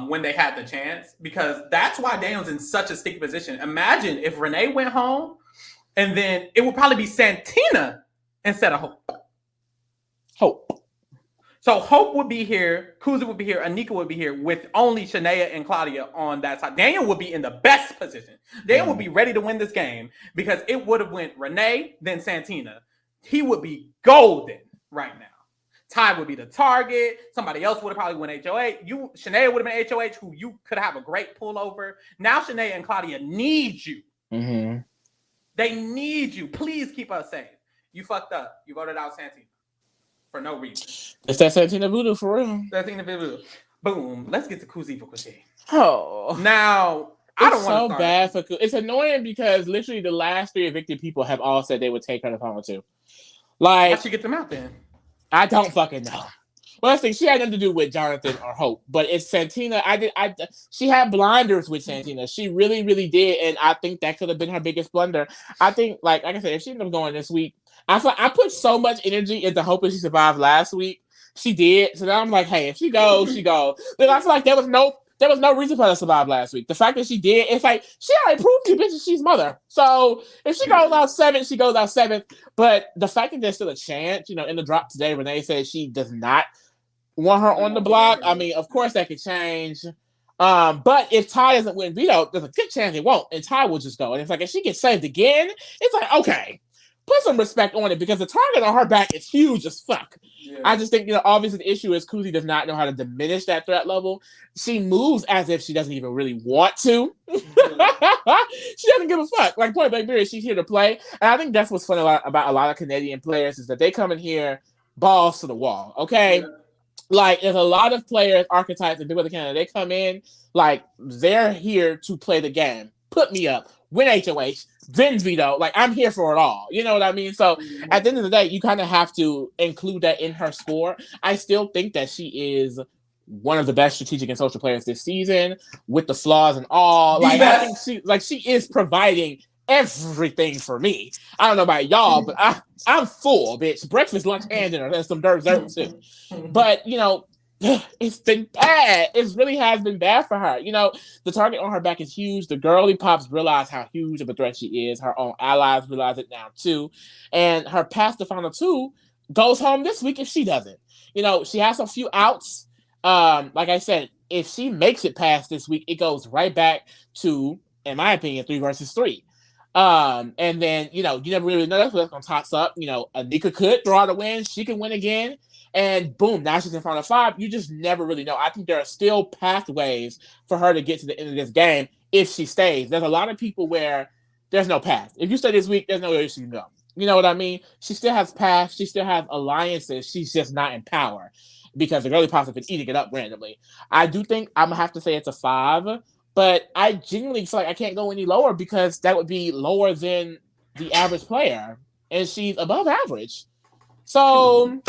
when they had the chance, because that's why Daniel's in such a sticky position. Imagine if Renee went home, and then it would probably be Santina instead of Hope. So Hope would be here, Kuzie would be here, Anika would be here with only Shanaya and Claudia on that side. Daniel would be in the best position. Daniel would be ready to win this game because it would have went Renee, then Santina. He would be golden right now. Ty would be the target. Somebody else would have probably won HOH. Shanaya would have been HOH, who you could have a great pullover. Now Shanaya and Claudia need you. Mm-hmm. They need you. Please keep us safe. You fucked up. You voted out Santina. For no reason. It's that Santina voodoo for real. Santina voodoo. Boom. Let's get to Kuzie for Kuzie. Oh. Now, I don't want to start. Bad for Kuzie. It's annoying because literally the last 3 evicted people have all said they would take her to final 2. Like, how'd she get them out then? I don't fucking know. Well, let's see. She had nothing to do with Jonathan or Hope, but it's Santina. She had blinders with Santina. She really, really did, and I think that could have been her biggest blunder. I think, like I said, if she ended up going this week, I put so much energy into hoping she survived last week. She did. So now I'm like, hey, if she goes, she goes. But I feel like there was no reason for her to survive last week. The fact that she did, it's like she already proved to you bitches she's mother. So if she goes out 7th, she goes out 7th. But the fact that there's still a chance, in the drop today, Renee said she does not want her on the block. Of course that could change. But if Ty doesn't win veto, there's a good chance it won't, and Ty will just go. And it's like if she gets saved again, it's like okay. Put some respect on it because the target on her back is huge as fuck. Yeah. I just think, obviously the issue is Kuzie does not know how to diminish that threat level. She moves as if she doesn't even really want to. She doesn't give a fuck. Like, point blank period, she's here to play. And I think that's what's fun about a lot of Canadian players is that they come in here balls to the wall, okay? Yeah. Like, there's a lot of players, archetypes, and people in Canada, they come in, like, they're here to play the game. Put me up. Win HOH, then veto. Like, I'm here for it all. You know what I mean? So, at the end of the day, you kind of have to include that in her score. I still think that she is one of the best strategic and social players this season, with the flaws and all. Like, yes. I think she is providing everything for me. I don't know about y'all, but I'm full, bitch. Breakfast, lunch, and dinner. There's some dessert, too. But, it's been bad. It really has been bad for her. The target on her back is huge. The girly pops realize how huge of a threat she is. Her own allies realize it now, too. And her path to final 2 goes home this week if she doesn't. She has a few outs. like I said, if she makes it past this week, it goes right back to, in my opinion, 3 versus 3. And then, you never really know that's what's going to toss up. Anika could throw out a win. She can win again. And boom, now she's in front of 5. You just never really know. I think there are still pathways for her to get to the end of this game if she stays. There's a lot of people where there's no path. If you stay this week, there's no way she can go. You know what I mean? She still has paths. She still has alliances. She's just not in power because the girly pops have been eating it up randomly. I do think I'm going to have to say it's a 5. But I genuinely feel like I can't go any lower because that would be lower than the average player. And she's above average. So,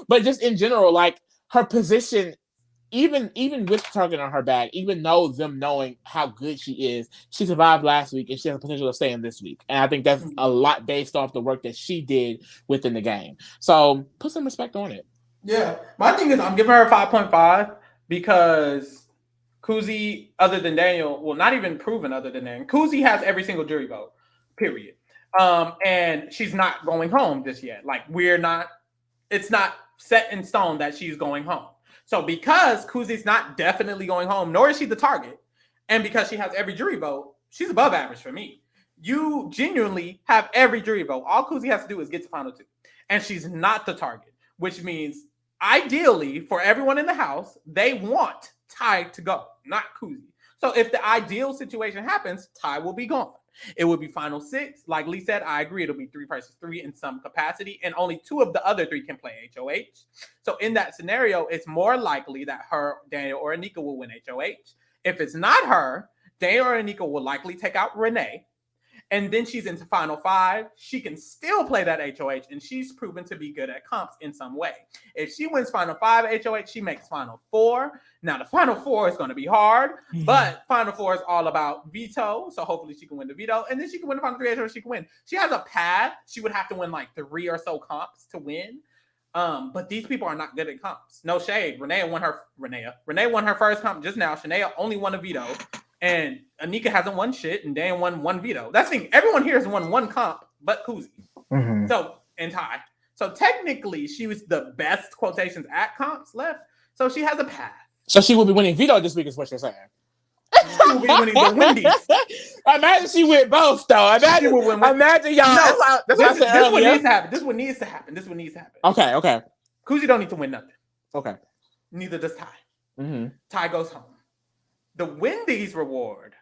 but just in general, like her position, even with target on her back, even though them knowing how good she is, she survived last week and she has the potential of staying this week. And I think that's a lot based off the work that she did within the game. So put some respect on it. Yeah. My thing is I'm giving her a 5.5 because Kuzie, other than Daniel, well, not even proven other than Daniel. Kuzie has every single jury vote, period. And she's not going home just yet. Like, it's not set in stone that she's going home. So because Kuzie's not definitely going home, nor is she the target, and because she has every jury vote, she's above average for me. You genuinely have every jury vote. All Kuzie has to do is get to final 2. And she's not the target, which means ideally for everyone in the house, they want Ty to go, not Kuzie. So if the ideal situation happens, Ty will be gone. It will be final 6. Like Lee said, I agree. It'll be 3 versus 3 in some capacity, and only 2 of the other 3 can play HOH. So in that scenario, it's more likely that Daniel, or Anika will win HOH. If it's not her, Daniel or Anika will likely take out Renee. And then she's into final 5. She can still play that HOH, and she's proven to be good at comps in some way. If she wins final 5 HOH, she makes final 4. Now, the final 4 is going to be hard, but final 4 is all about veto. So hopefully she can win the veto, and then she can win the final 3 HOH. She can win. She has a path. She would have to win like 3 or so comps to win. But these people are not good at comps. No shade. Renee won her first comp just now. Shanaya only won a veto. And Anika hasn't won shit, and Dan won 1 veto. That's the thing. Everyone here has won 1 comp, but Kuzie. Mm-hmm. So, and Ty. So technically, she was the best quotations at comps left. So she has a path. So she will be winning veto this week, is what you're saying. She will be winning the Wendy's. Imagine she win both, though. Imagine y'all. No, that's what I said earlier. This one needs to happen. Okay. Kuzie don't need to win nothing. Okay. Neither does Ty. Mm-hmm. Ty goes home. The Wendy's reward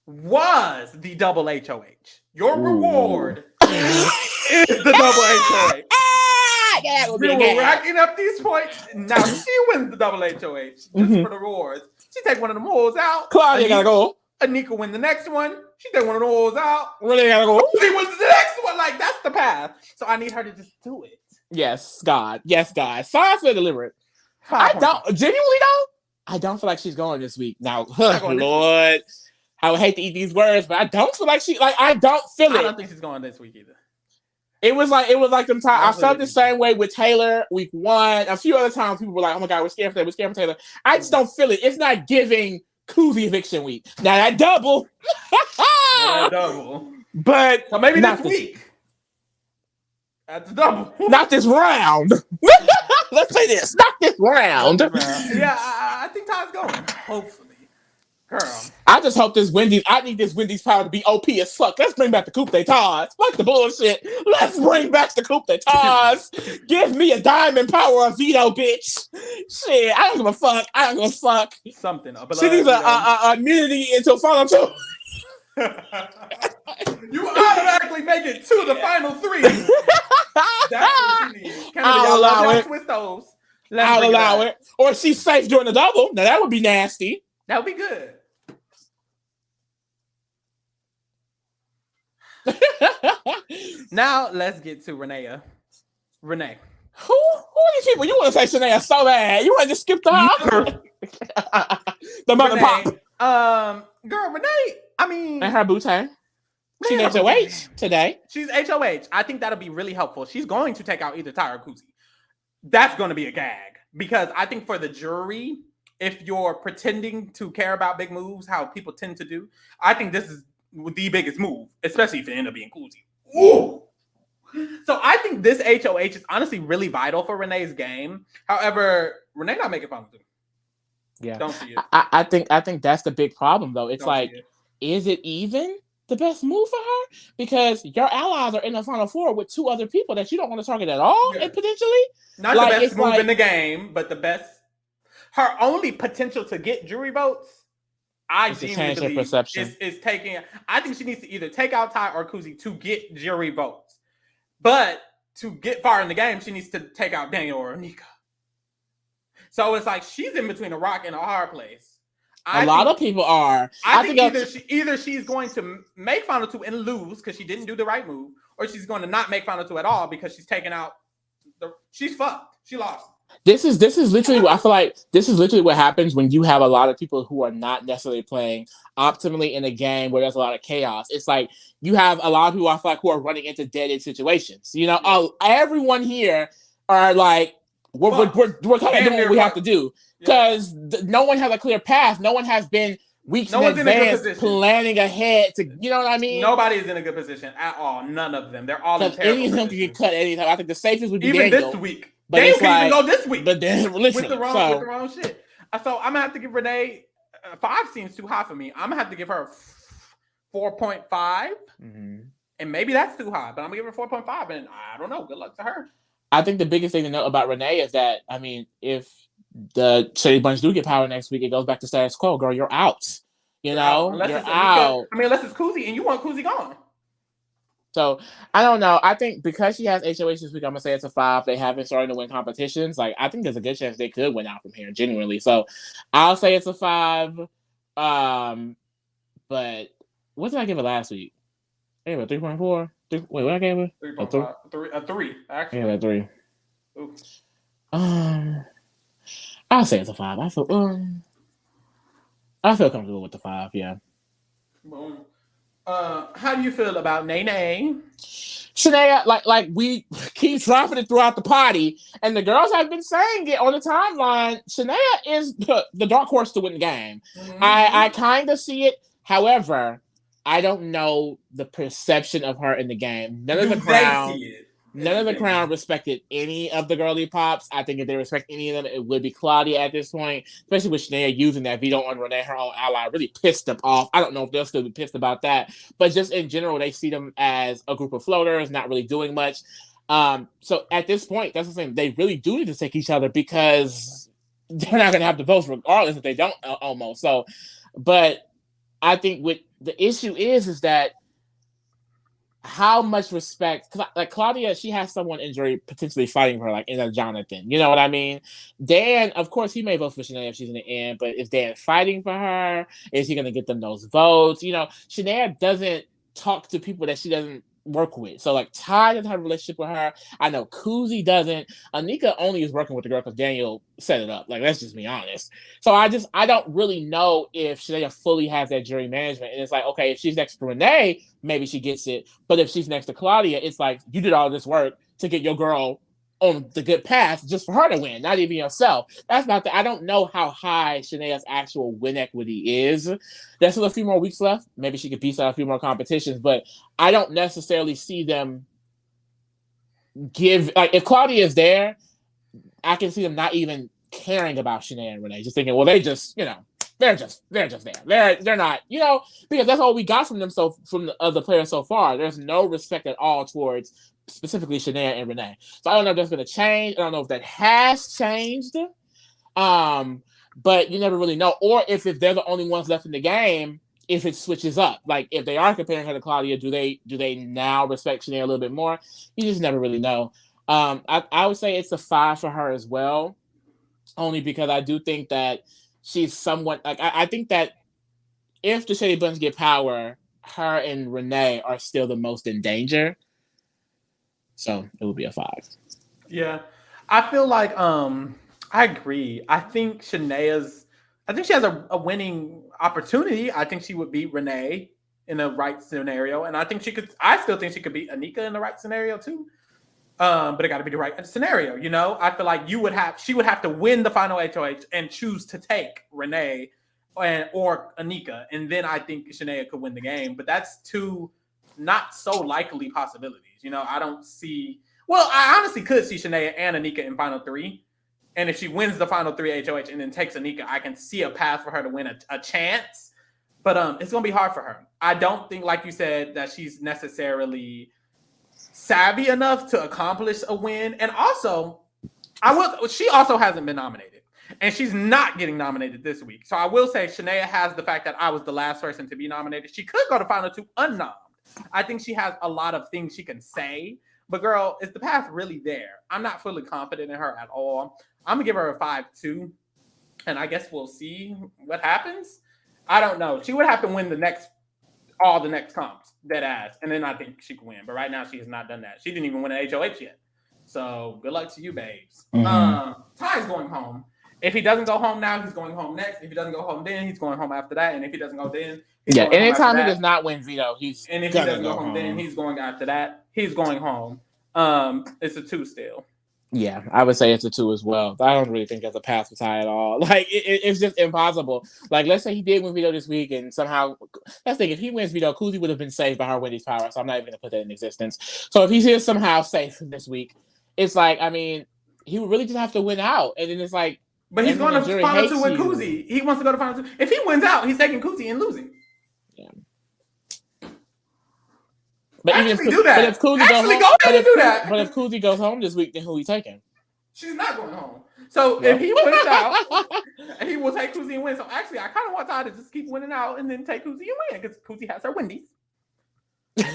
was the double HOH. Your reward is the double HOH. We were racking up these points. Now she wins the double HOH just for the rewards. She take one of the holes out. Claudia gotta go. Anika win the next one. She take one of the holes out. Really gotta go. She wins the next one. Like, that's the path. So I need her to just do it. Yes, God. Sorry for deliberate. I don't genuinely though. I don't feel like she's going this week. Now, Lord, I would hate to eat these words, but I don't feel like I don't feel it. I don't think she's going this week either. It was like them times. I felt the same way with Taylor week 1. A few other times people were like, "Oh my God, we're scared for Taylor." I just don't feel it. It's not giving Kuzie eviction week. Now that double. But so maybe this week. That's a double. Not this round. Let's say this. Not this round. Yeah, I think Ty's going. Hopefully. Girl. I just hope I need this Wendy's power to be OP as fuck. Let's bring back the Coupe d'Etats. Fuck the bullshit. Let's bring back the Coupe d'Etats. Give me a diamond power of veto, bitch. Shit, I don't give a fuck. Something. She needs a immunity until final 2. You automatically make it to the final 3. That's what you need. I'll allow it. I'll allow it. Or if she's safe during the double. Now that would be nasty. That would be good. Now let's get to Renee. Who are these people? You want to say Shanaya so bad? You want to just skip the the mother pop? Girl, Renee. I mean, and her booty. She's HOH today. She's HOH. I think that'll be really helpful. She's going to take out either Ty or Kuzie. That's going to be a gag because I think for the jury, if you're pretending to care about big moves, how people tend to do, I think this is the biggest move, especially if it ends up being Kuzie. Ooh. So I think this HOH is honestly really vital for Renee's game. However, Renee not making final two. Yeah, don't see it. I think that's the big problem though. It's Don't like, is it even the best move for her? Because your allies are in the final four with two other people that you don't want to target at all, and potentially not like, the best move in the game, but the best. Her only potential to get jury votes, I genuinely believe, perception. Is taking. I think she needs to either take out Ty or Kuzie to get jury votes, but to get far in the game, she needs to take out Daniel or Anika. So it's like she's in between a rock and a hard place. A lot of people are. I think either she's going to make final two and lose because she didn't do the right move, or she's going to not make final two at all because she's taken out. She's fucked. She lost. This is literally. I feel like this is literally what happens when you have a lot of people who are not necessarily playing optimally in a game where there's a lot of chaos. It's like you have a lot of people I feel like who are running into dead end situations. You know, everyone here are like we're kind of doing what we have to do because no one has a clear path. No one has been weeks in advance planning ahead to, you know what I mean? Nobody's in a good position at all. None of them. They're all in terrible any of them can get cut anytime. I think the safest would be even Daniel. This week. But Daniel can even go this week. But then with the wrong shit. So I'm gonna have to give Renee 5 seems too high for me. I'm gonna have to give her 4.5. Mm-hmm. And maybe that's too high, but I'm gonna give her 4.5, and I don't know. Good luck to her. I think the biggest thing to know about Renee is that, I mean, if the Shady Bunch do get power next week, it goes back to status quo. Girl, you're out. You know, you're out. I mean, unless it's Kuzie, and you want Kuzie gone. So, I don't know. I think because she has HOH this week, I'm going to say it's a 5. They haven't started to win competitions. Like, I think there's a good chance they could win out from here, genuinely. So, I'll say it's a 5. But what did I give it last week? I gave it 3.4. Wait, what I gave her? 3.5. A 3, actually. Yeah, 3. Ooh. I'll say it's a 5. I feel comfortable with the 5, yeah. Boom. How do you feel about Nene? Shanaya, like we keep dropping it throughout the party, and the girls have been saying it on the timeline. Shanaya is the dark horse to win the game. Mm-hmm. I kind of see it. However, I don't know the perception of her in the game. None of the crowd respected any of the girly pops. I think if they respect any of them, it would be Claudia at this point, especially with Shanaya using that veto on Renee, her own ally, really pissed them off. I don't know if they'll still be pissed about that, but just in general, they see them as a group of floaters, not really doing much. So at this point, that's the thing. They really do need to take each other because they're not going to have the votes regardless if they don't almost. So, but I think what the issue is that how much respect, like Claudia, she has someone injury potentially fighting for her, like in a Jonathan. You know what I mean? Dan, of course, he may vote for Shanaya if she's in the end, but is Dan fighting for her? Is he going to get them those votes? You know, Shanaya doesn't talk to people that she doesn't work with. So, like, Ty doesn't have a relationship with her. I know Kuzie doesn't. Anika only is working with the girl because Daniel set it up. Like, let's just be honest. So, I don't really know if Shanaya fully has that jury management. And it's like, okay, if she's next to Renee, maybe she gets it. But if she's next to Claudia, it's like, you did all this work to get your girl on the good path just for her to win, not even yourself. That's not I don't know how high Shanaya's actual win equity is. There's still a few more weeks left. Maybe she could piece out a few more competitions, but I don't necessarily see them give, like, if Claudia is there, I can see them not even caring about Shanaya and Renee, just thinking, well, they just, you know, they're just there. They're not, you know, because that's all we got from them. So from the other players so far, there's no respect at all towards specifically Shanaya and Renee. So I don't know if that's going to change. I don't know if that has changed. But you never really know. Or if they're the only ones left in the game, if it switches up. Like if they are comparing her to Claudia, do they now respect Shanaya a little bit more? You just never really know. I would say it's a 5 for her as well. Only because I do think that she's somewhat like I think that if the Shady Bunch get power, her and Renee are still the most in danger. So it would be a 5. Yeah. I feel like I agree. I think she has a winning opportunity. I think she would beat Renee in the right scenario. And I still think she could beat Anika in the right scenario too. But it got to be the right scenario, you know? I feel like she would have to win the final HOH and choose to take Renee or Anika. And then I think Shanaya could win the game. But that's two not so likely possibilities. You know, I don't see. Well, I honestly could see Shanaya and Anika in final 3. And if she wins the final 3 HOH and then takes Anika, I can see a path for her to win a chance. But it's going to be hard for her. I don't think, like you said, that she's necessarily savvy enough to accomplish a win. And also, she also hasn't been nominated. And she's not getting nominated this week. So I will say Shanaya has the fact that I was the last person to be nominated. She could go to final 2 unnommed. I think she has a lot of things she can say. But girl, is the path really there? I'm not fully confident in her at all. I'm going to give her a 5-2. And I guess we'll see what happens. I don't know. She would have to win all the next comps, dead ass. And then I think she can win. But right now, she has not done that. She didn't even win an HOH yet. So good luck to you, babes. Ty's going home. If he doesn't go home now, he's going home next. If he doesn't go home then, he's going home after that. And if he doesn't go then, he's going home anytime after he does not win veto, he's and if he doesn't go home then, he's going after that. He's going home. It's a 2 still. Yeah, I would say it's a 2 as well. I don't really think there's a path for Ty at all. Like, it's just impossible. Like, let's say he did win veto this week, and somehow, let's think, if he wins veto, Kuzie would have been safe by her Wendy's power, so I'm not even going to put that in existence. So if he's here somehow safe this week, it's like, I mean, he would really just have to win out, and then it's like, but he's going to final 2 with Kuzie. He wants to go to final 2. If he wins out, he's taking Kuzie and losing. Yeah. But actually do that. But if Kuzie go ahead and do that. But if Kuzie goes home this week, then who he taking? She's not going home. So if he wins out, he will take Kuzie and win. So actually, I kind of want Ty to just keep winning out and then take Kuzie and win because Kuzie has her Wendy's. It's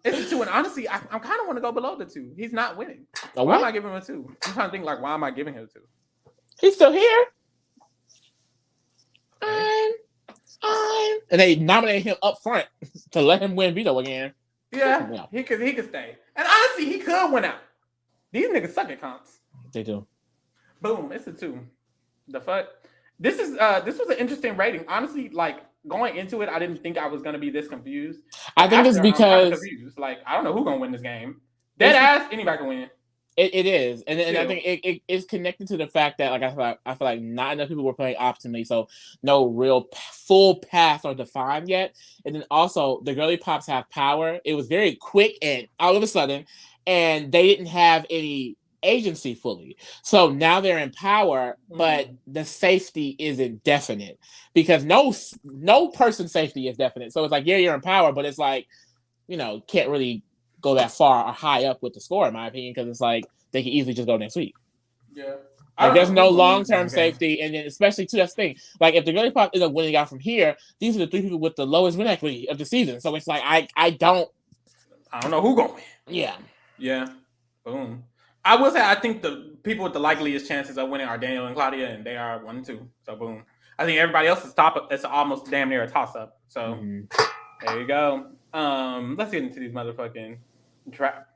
a 2, and honestly, I kind of want to go below the 2. He's not winning. Why am I giving him a 2? I'm trying to think like, why am I giving him a 2? He's still here. And they nominated him up front to let him win veto again. Yeah. He could stay. And honestly, he could win out. These niggas suck at comps. They do. Boom, it's a 2. The fuck? This was an interesting rating. Honestly, like going into it, I didn't think I was gonna be this confused. I think it's because I'm confused. Like, I don't know who's gonna win this game. Dead ass, anybody can win. It is, and I think it is connected to the fact that, like, I feel like not enough people were playing optimally, so no real full paths are defined yet. And then also the girly pops have power. It was very quick and all of a sudden, and they didn't have any agency fully. So now they're in power, but the safety isn't definite because no person's safety is definite. So it's like, yeah, you're in power, but it's like, you know, can't really go that far or high up with the score, in my opinion, because it's like they can easily just go next week. Yeah. Like, there's no long-term safety, and then especially too, that's the thing. Like, if the girly pop isn't winning out from here, these are the 3 people with the lowest win equity of the season. So it's like I don't know who gonna win. Yeah. Yeah. Boom. I will say I think the people with the likeliest chances of winning are Daniel and Claudia, and they are 1 and 2. So boom. I think everybody else is top. It's almost damn near a toss-up. So there you go. Let's get into these motherfucking trap.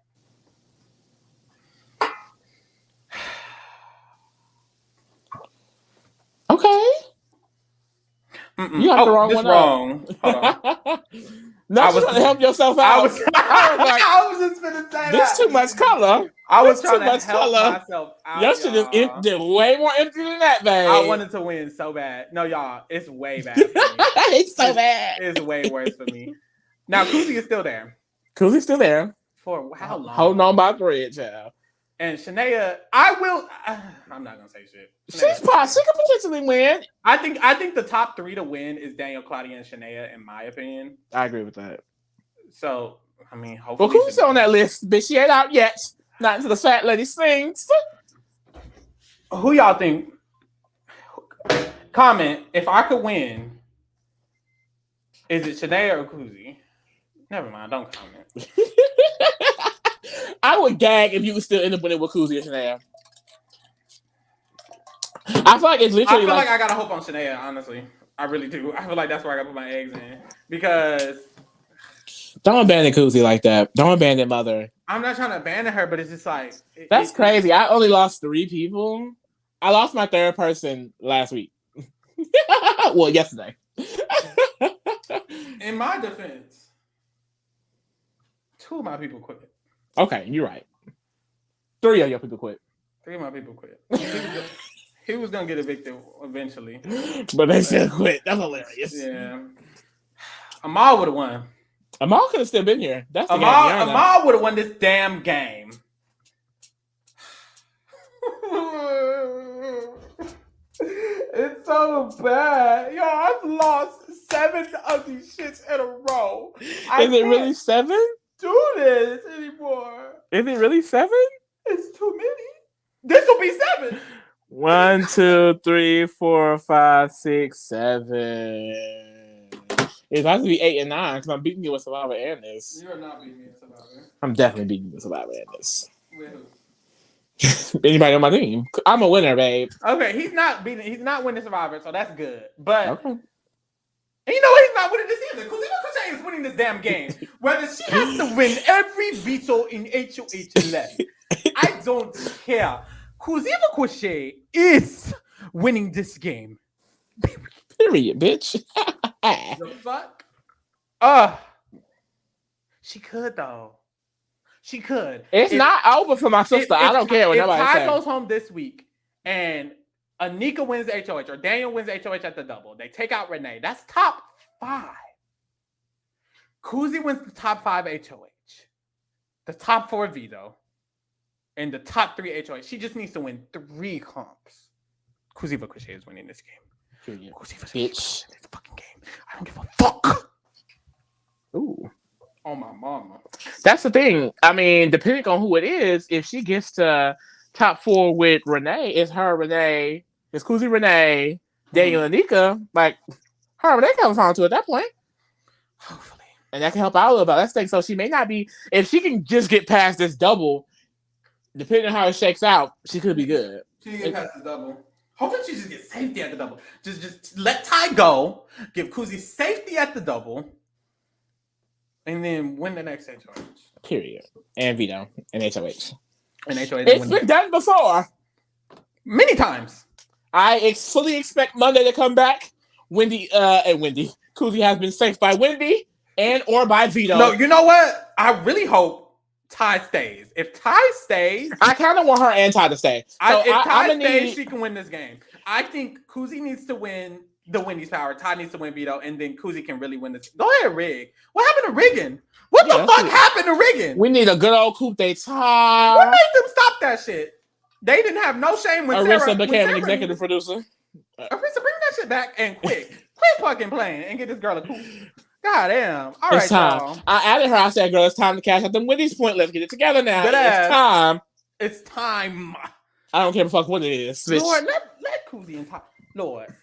Okay. You got the wrong one. Wrong. Hold on. No, I was trying to help yourself out. I was like, I was just gonna say this too much color. I was trying to help myself out. Your shit is way more empty than that, babe. I wanted to win so bad. No, y'all, it's way bad for me. It's so bad. It's way worse for me. Now, Kuzie is still there. Kuzie's still there. For how long? Holding on by thread, child. And Shanaya, I'm not gonna say shit. She could potentially win. I think the top 3 to win is Daniel, Claudia, and Shanaya, in my opinion. I agree with that. So, I mean, hopefully. Well, who's on that list? Bitch, she ain't out yet. Not until the fat lady sings. Who y'all think? Comment if I could win. Is it Shanaya or Kuzie? Never mind. Don't comment. I would gag if you would still end up winning with Kuzie or Shanaya. I feel like it's literally. I feel like I gotta hope on Shanaya. Honestly, I really do. I feel like that's where I gotta put my eggs in because. Don't abandon Kuzie like that. Don't abandon Mother. I'm not trying to abandon her, but it's just like that's crazy. I only lost 3 people. I lost my 3rd person last week. Well, yesterday. In my defense, 2 of my people quit. Okay, you're right. 3 of your people quit. 3 of my people quit. He was gonna get evicted eventually, but they still quit. That's hilarious. Yeah, Amal would have won. Amal could have still been here. That's the Amal would have won this damn game. It's so bad. Yo, I've lost 7 of these shits in a row. Is it really 7? Do this anymore. Is it really 7? It's too many. This will be 7. 1, 2, 3, 4, 5, 6, 7. It has to be 8 and 9 because I'm beating you with Survivor and this. You're not beating me with Survivor. I'm definitely beating you with Survivor and this. With who? Anybody on my team? I'm a winner, babe. Okay, he's not winning Survivor, so that's good. But okay. And you know what? He's not winning this either. Kuzie is winning this damn game. Whether she has to win every veto in HOH left, I don't care. Kuzie is winning this game. Period, bitch. The fuck? She could though. She could. It's not over for my sister. I don't care what nobody says. If Ty goes home this week and Anika wins the HOH or Daniel wins the HOH at the double, they take out Renee. That's top 5. Kuzie wins the top 5 HOH, the top 4 veto, and the top 3 HOH. She just needs to win 3 comps. Kuzie is winning this game. Bitch. This fucking game. I don't give a fuck. Ooh. Oh my mama. That's the thing. I mean, depending on who it is, if she gets to top 4 with Renee, it's Kuzie Renee, Daniel Anika, like her and Renee comes on to at that point. Hopefully. And that can help out a little bit. That's the thing. So she may not be, if she can just get past this double, depending on how it shakes out, she could be good. She can get past the double. Hopefully she just gets safety at the double. Just let Ty go, give Kuzie safety at the double. And then win the next HOH. Period. And veto. And HOH. And HOH. It's been done before. Many times. I fully expect Monday to come back. Wendy. Kuzie has been safe by Wendy and or by veto. No, you know what? I really hope Ty stays. If Ty stays, I kind of want her and Ty to stay. So if Ty stays, she can win this game. I think Kuzie needs to win the Wendy's power. Ty needs to win veto, and then Kuzie can really win this. Go ahead, Rig. What happened to rigging? What the fuck happened to rigging? We need a good old coup d'etat. What made them stop that shit? They didn't have no shame when Arisa became an executive producer. Arisa, bring that shit back and quick. Quit fucking playing and get this girl a coup. God damn. All right, y'all. I added her. I said, girl, it's time to cash out them Wendy's point. Let's get it together now. It's time. It's time. I don't care the fuck what it is. Bitch. Lord, let Kuzie and Ty. Lord.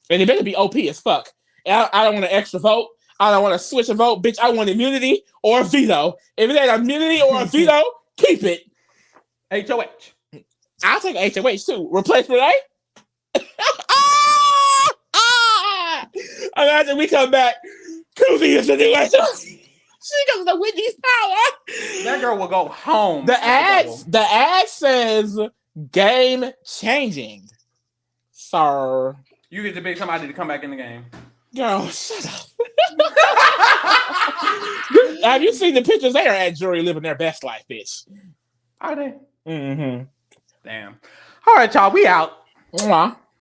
And it better be OP as fuck. I don't want an extra vote. I don't want to switch a vote. Bitch, I want immunity or a veto. If it ain't immunity or a veto, keep it. HOH. I'll take a HOH too. Replace Renee? Imagine we come back. Kuzie is the new HOH. She goes to Wendy's power. That girl will go home. The ad says game changing. Sir. You get to pick somebody to come back in the game. Girl, shut up. Have you seen the pictures? They are at jury living their best life, bitch. Are they? Mm-hmm. Damn. All right, y'all. We out. Mwah.